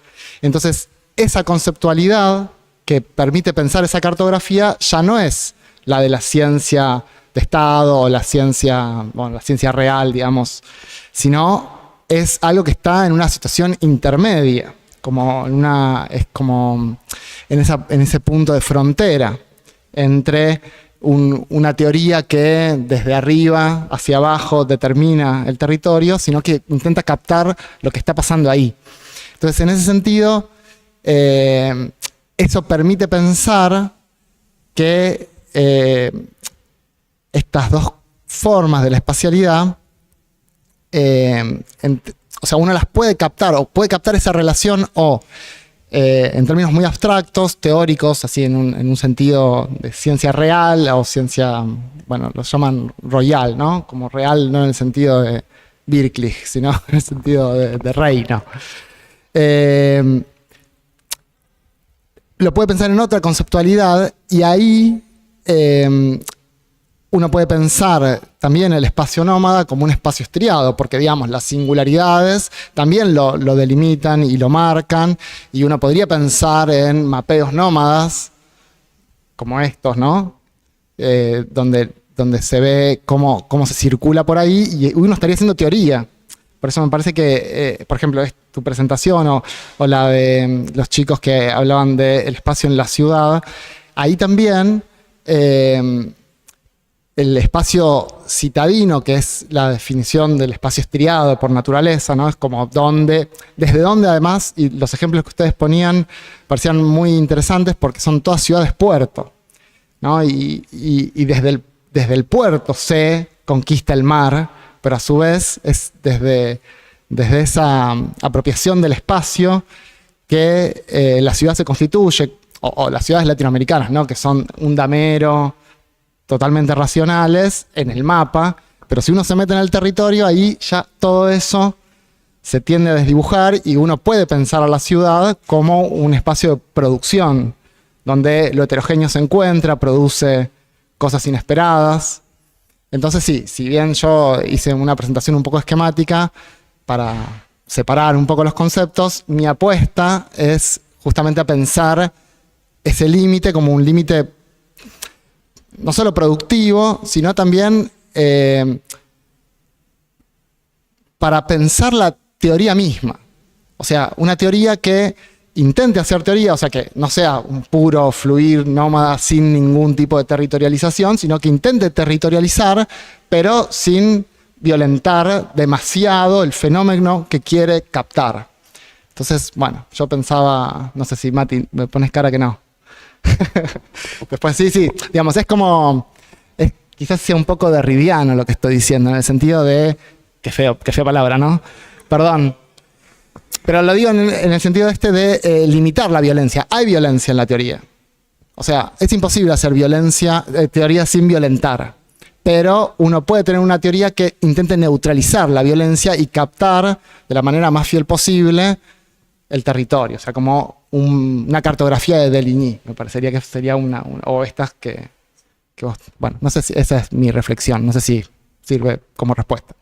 Entonces, esa conceptualidad que permite pensar esa cartografía ya no es la de la ciencia de Estado o la ciencia real, digamos, sino es algo que está en una situación intermedia, es como en ese punto de frontera entre una teoría que desde arriba hacia abajo determina el territorio, sino que intenta captar lo que está pasando ahí. Entonces, en ese sentido, eso permite pensar que estas dos formas de la espacialidad, o sea, uno las puede captar, o puede captar esa relación, o en términos muy abstractos, teóricos, así en un sentido de ciencia real, o ciencia, bueno, lo llaman royal, ¿no? Como real no en el sentido de Birklich, sino en el sentido de reino. Lo puede pensar en otra conceptualidad, y ahí uno puede pensar también el espacio nómada como un espacio estriado, porque, digamos, las singularidades también lo delimitan y lo marcan, y uno podría pensar en mapeos nómadas como estos, ¿no? Donde se ve cómo se circula por ahí, y uno estaría haciendo teoría. Por eso me parece que, por ejemplo, tu presentación o la de los chicos que hablaban del espacio en la ciudad, ahí también el espacio citadino, que es la definición del espacio estriado por naturaleza, ¿no? Es como desde donde además, y los ejemplos que ustedes ponían parecían muy interesantes porque son todas ciudades-puerto, ¿no? Y desde el puerto se conquista el mar, pero a su vez es desde esa apropiación del espacio que la ciudad se constituye, o las ciudades latinoamericanas, ¿no? Que son un damero, totalmente racionales en el mapa, pero si uno se mete en el territorio, ahí ya todo eso se tiende a desdibujar, y uno puede pensar a la ciudad como un espacio de producción, donde lo heterogéneo se encuentra, produce cosas inesperadas. Entonces sí, si bien yo hice una presentación un poco esquemática para separar un poco los conceptos, mi apuesta es justamente a pensar ese límite como un límite no solo productivo, sino también para pensar la teoría misma. O sea, una teoría que intente hacer teoría, o sea, que no sea un puro fluir nómada sin ningún tipo de territorialización, sino que intente territorializar, pero sin violentar demasiado el fenómeno que quiere captar. Entonces, bueno, yo pensaba, no sé si Mati, me pones cara que no. Después sí, digamos, es como, quizás sea un poco derridiano lo que estoy diciendo, en el sentido de, qué fea palabra, ¿no? Perdón. Pero lo digo en el sentido de limitar la violencia. Hay violencia en la teoría. O sea, es imposible hacer teoría sin violentar. Pero uno puede tener una teoría que intente neutralizar la violencia y captar de la manera más fiel posible el territorio. O sea, como una cartografía de Deligny. Me parecería que sería o estas que vos... Bueno, no sé si esa es mi reflexión. No sé si sirve como respuesta.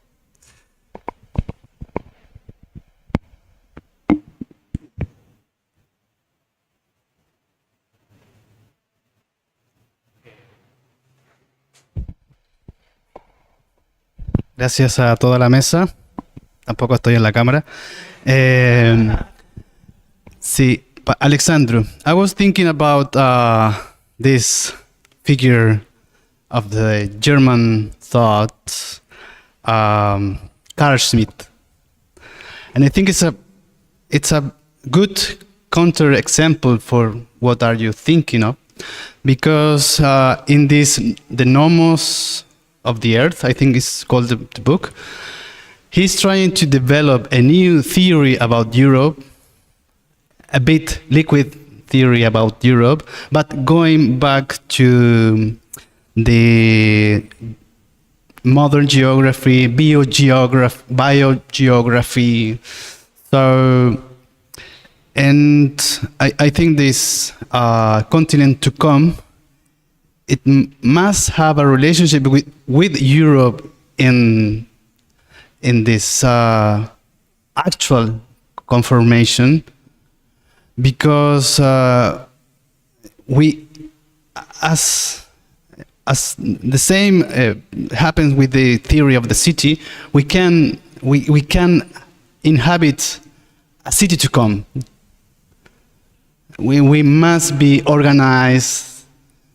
Gracias a toda la mesa. Tampoco estoy en la cámara. Sí, Alexandru, I was thinking about this figure of the German thought, Carl Schmitt, and I think it's a good counter-example for what are you thinking of, because in this the nomos of the earth, I think it's called the book, he's trying to develop a new theory about Europe, a bit liquid theory about Europe, but going back to the modern geography, biogeography. So, and I think this continent to come, it must have a relationship with Europe in this actual conformation, because we, as the same happens with the theory of the city, we can inhabit a city to come. We must be organized.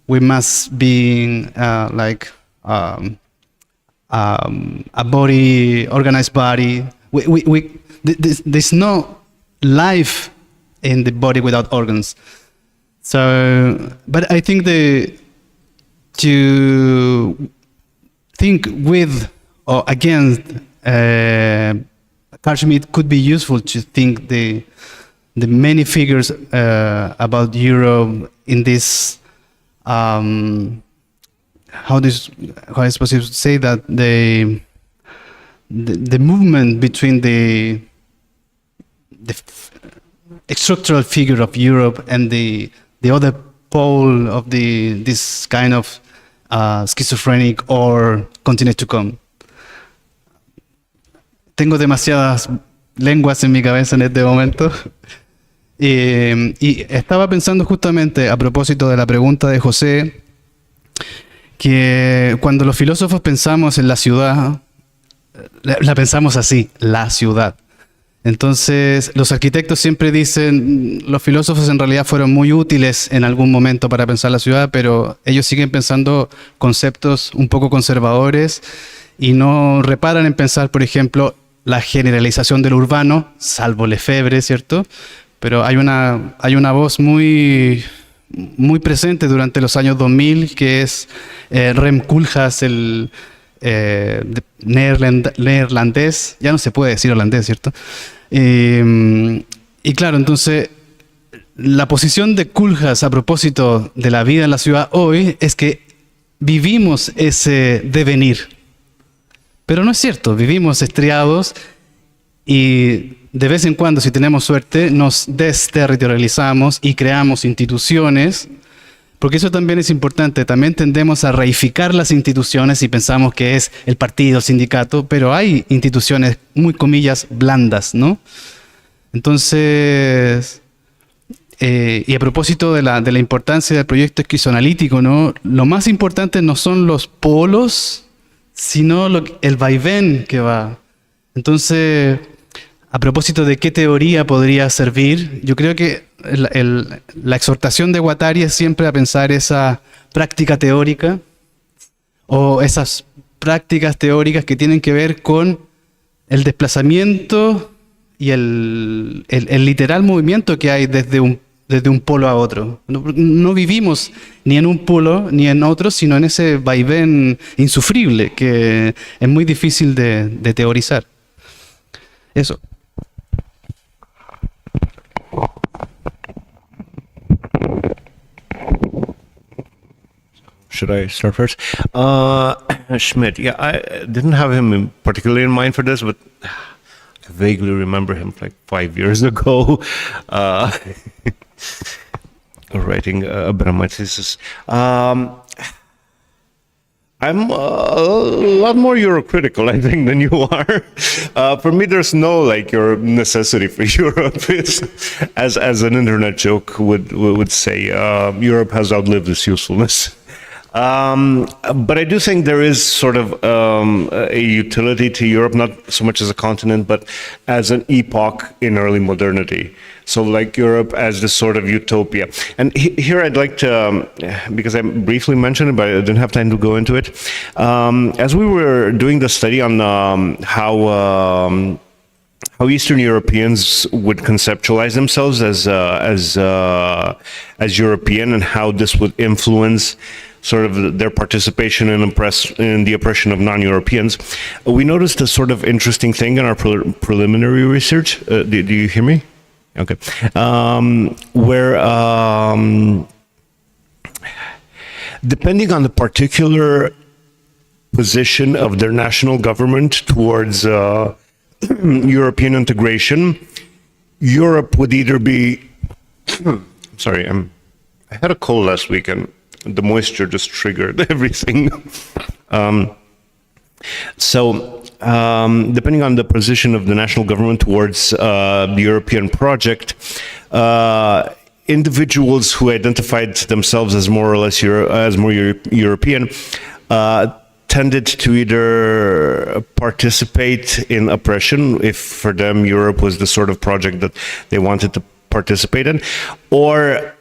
We must be like a body, organized body. There's no life in the body without organs. So, but I think to think with or against Carl Schmitt could be useful to think the many figures about Europe in this. How is possible to say that the movement between the structural figure of Europe and the other pole of this kind of schizophrenic or continent to come. Tengo demasiadas lenguas en mi cabeza en este momento. Y estaba pensando justamente a propósito de la pregunta de José, que cuando los filósofos pensamos en la ciudad, la pensamos así, la ciudad. Entonces, los arquitectos siempre dicen, los filósofos en realidad fueron muy útiles en algún momento para pensar la ciudad, pero ellos siguen pensando conceptos un poco conservadores y no reparan en pensar, por ejemplo, la generalización del urbano, salvo Lefebvre, ¿cierto? Pero hay una voz muy presente durante los años 2000, que es Rem Koolhaas, el neerlandés, ya no se puede decir holandés, ¿cierto? Y claro, entonces, la posición de Koolhaas a propósito de la vida en la ciudad hoy es que vivimos ese devenir. Pero no es cierto, vivimos estriados y de vez en cuando, si tenemos suerte, nos desterritorializamos y creamos instituciones, porque eso también es importante. También tendemos a reificar las instituciones y pensamos que es el partido, el sindicato, pero hay instituciones muy, comillas, blandas, ¿no? Entonces, y a propósito de la importancia del proyecto esquizoanalítico, ¿no? Lo más importante no son los polos, sino el vaivén que va. Entonces, a propósito de qué teoría podría servir, yo creo que la exhortación de Guattari es siempre a pensar esa práctica teórica o esas prácticas teóricas que tienen que ver con el desplazamiento y el literal movimiento que hay desde un polo a otro. No vivimos ni en un polo ni en otro, sino en ese vaivén insufrible que es muy difícil de teorizar. Eso. Should I start first? Schmidt, yeah, I didn't have him particularly in mind for this, but I vaguely remember him like 5 years ago, writing about my thesis. I'm a lot more Eurocritical, I think, than you are. For me, there's no like your necessity for Europe. It's, as an internet joke would say, Europe has outlived its usefulness. But I do think there is sort of a utility to Europe, not so much as a continent, but as an epoch in early modernity. So like Europe as this sort of utopia. And here I'd like to, because I briefly mentioned it, but I didn't have time to go into it. As we were doing the study on how Eastern Europeans would conceptualize themselves as European, and how this would influence sort of their participation in the oppression of non-Europeans, we noticed a sort of interesting thing in our preliminary research. Do you hear me? Okay. Where depending on the particular position of their national government towards European integration, Europe would either be, sorry, I had a cold last week and the moisture just triggered everything. Depending on the position of the national government towards the European project, individuals who identified themselves as more or less European tended to either participate in oppression, if for them Europe was the sort of project that they wanted to participate in, or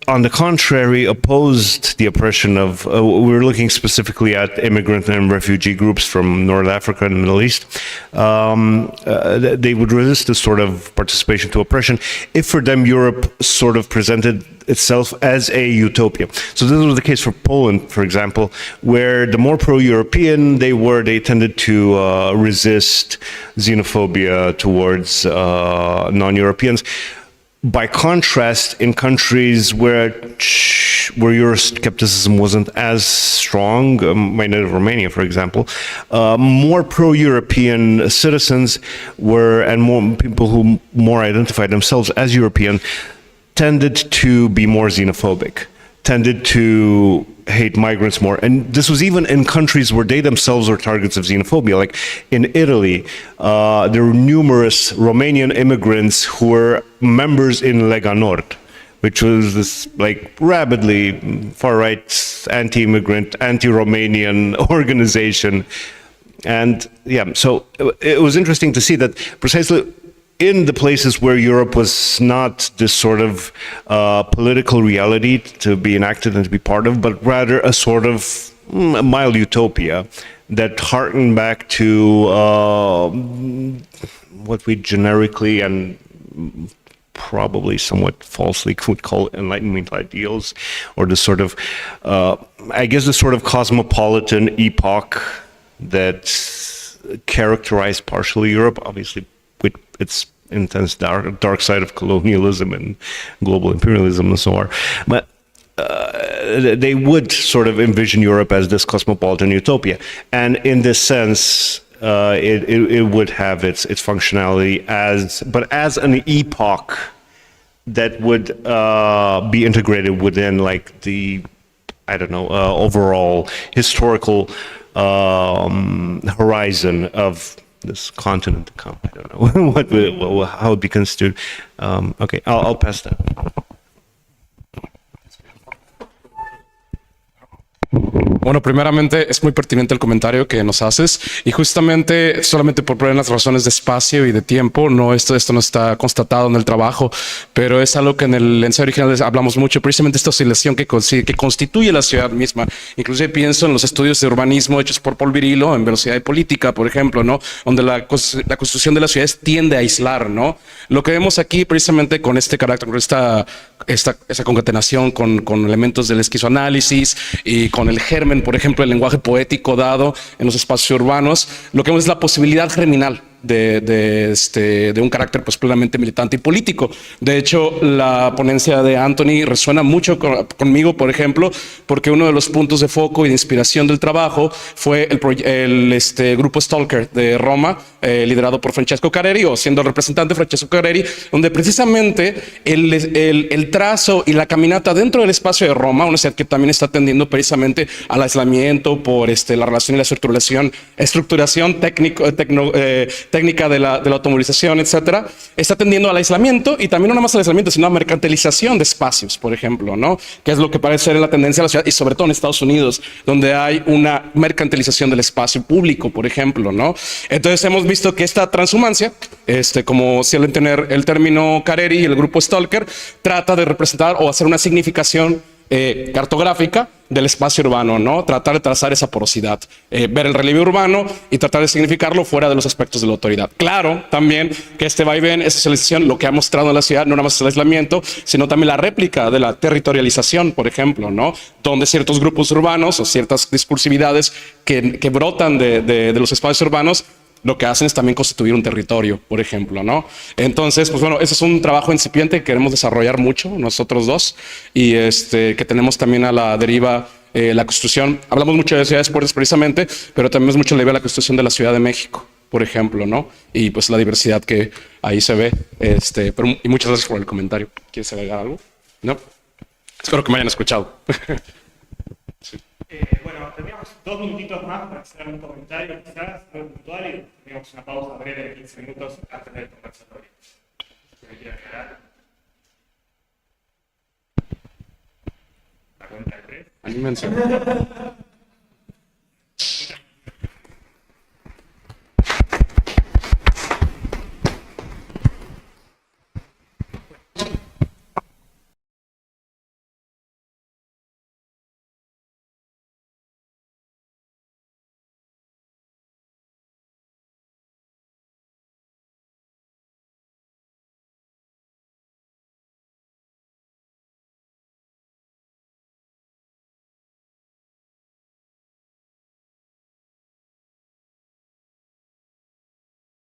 on the contrary, opposed the oppression of, we were looking specifically at immigrant and refugee groups from North Africa and the Middle East. They would resist this sort of participation to oppression if for them Europe sort of presented itself as a utopia. So this was the case for Poland, for example, where the more pro-European they tended to resist xenophobia towards non-Europeans. By contrast, in countries where Euroscepticism wasn't as strong, my native Romania, for example, more pro-European citizens were, and more people who more identified themselves as European, tended to be more xenophobic, tended to hate migrants more. And this was even in countries where they themselves were targets of xenophobia. Like in Italy, there were numerous Romanian immigrants who were members in Lega Nord, which was this like rabidly far-right, anti-immigrant, anti-Romanian organization. And yeah, so it was interesting to see that precisely in the places where Europe was not this sort of political reality to be enacted and to be part of, but rather a sort of mild utopia that harkened back to what we generically and probably somewhat falsely would call Enlightenment ideals, or the sort of, I guess, the sort of cosmopolitan epoch that characterized partially Europe, obviously with its intense dark side of colonialism and global imperialism and so on. But they would sort of envision Europe as this cosmopolitan utopia. And in this sense, it would have its functionality as an epoch that would be integrated within like the, I don't know, overall historical horizon of this continent to come. I don't know how it be constituted. Okay, I'll pass that. Bueno, primeramente es muy pertinente el comentario que nos haces y justamente solamente por plenas razones de espacio y de tiempo, no esto no está constatado en el trabajo, pero es algo que en el ensayo original hablamos mucho, precisamente esta oscilación que constituye la ciudad misma. Inclusive pienso en los estudios de urbanismo hechos por Paul Virilo en Velocidad y Política, por ejemplo, ¿no? Donde la construcción de las ciudades tiende a aislar, ¿no? Lo que vemos aquí precisamente con este carácter, con esta concatenación con elementos del esquizoanálisis y con el germen, por ejemplo, el lenguaje poético dado en los espacios urbanos, lo que vemos es la posibilidad germinal de un carácter pues plenamente militante y político. De hecho, la ponencia de Anthony resuena mucho conmigo, por ejemplo, porque uno de los puntos de foco y de inspiración del trabajo fue el grupo Stalker de Roma, liderado por Francesco Carreri, o siendo el representante Francesco Carreri, donde precisamente el trazo y la caminata dentro del espacio de Roma, una ciudad que también está tendiendo precisamente al aislamiento por la relación y la estructuración técnica de la automatización, etcétera, está tendiendo al aislamiento y también no nada más al aislamiento, sino a mercantilización de espacios, por ejemplo, ¿no? Que es lo que parece ser la tendencia de la ciudad y sobre todo en Estados Unidos, donde hay una mercantilización del espacio público, por ejemplo, ¿no? Entonces hemos visto que esta transhumancia, como suelen tener el término Carreri y el grupo Stalker, trata de representar o hacer una significación cartográfica del espacio urbano, ¿no? Tratar de trazar esa porosidad, ver el relieve urbano y tratar de significarlo fuera de los aspectos de la autoridad. Claro, también que este vaivén, esa socialización, lo que ha mostrado en la ciudad, no nada más el aislamiento, sino también la réplica de la territorialización, por ejemplo, ¿no? Donde ciertos grupos urbanos o ciertas discursividades que brotan de los espacios urbanos, lo que hacen es también constituir un territorio, por ejemplo, ¿no? Entonces, pues bueno, ese es un trabajo incipiente que queremos desarrollar mucho nosotros dos y que tenemos también a la deriva la construcción. Hablamos mucho de ciudades fuertes precisamente, pero también es mucho la deriva de la construcción de la Ciudad de México, por ejemplo, ¿no? Y pues la diversidad que ahí se ve. Y muchas gracias por el comentario. ¿Quieres agregar algo? ¿No? Espero que me hayan escuchado. Sí. Bueno, teníamos 2 minutitos más para hacer un comentario, quizás, muy puntual, y teníamos una pausa breve de 15 minutos antes del conversatorio. ¿Me quiere aclarar? La cuenta de 3. Anímense.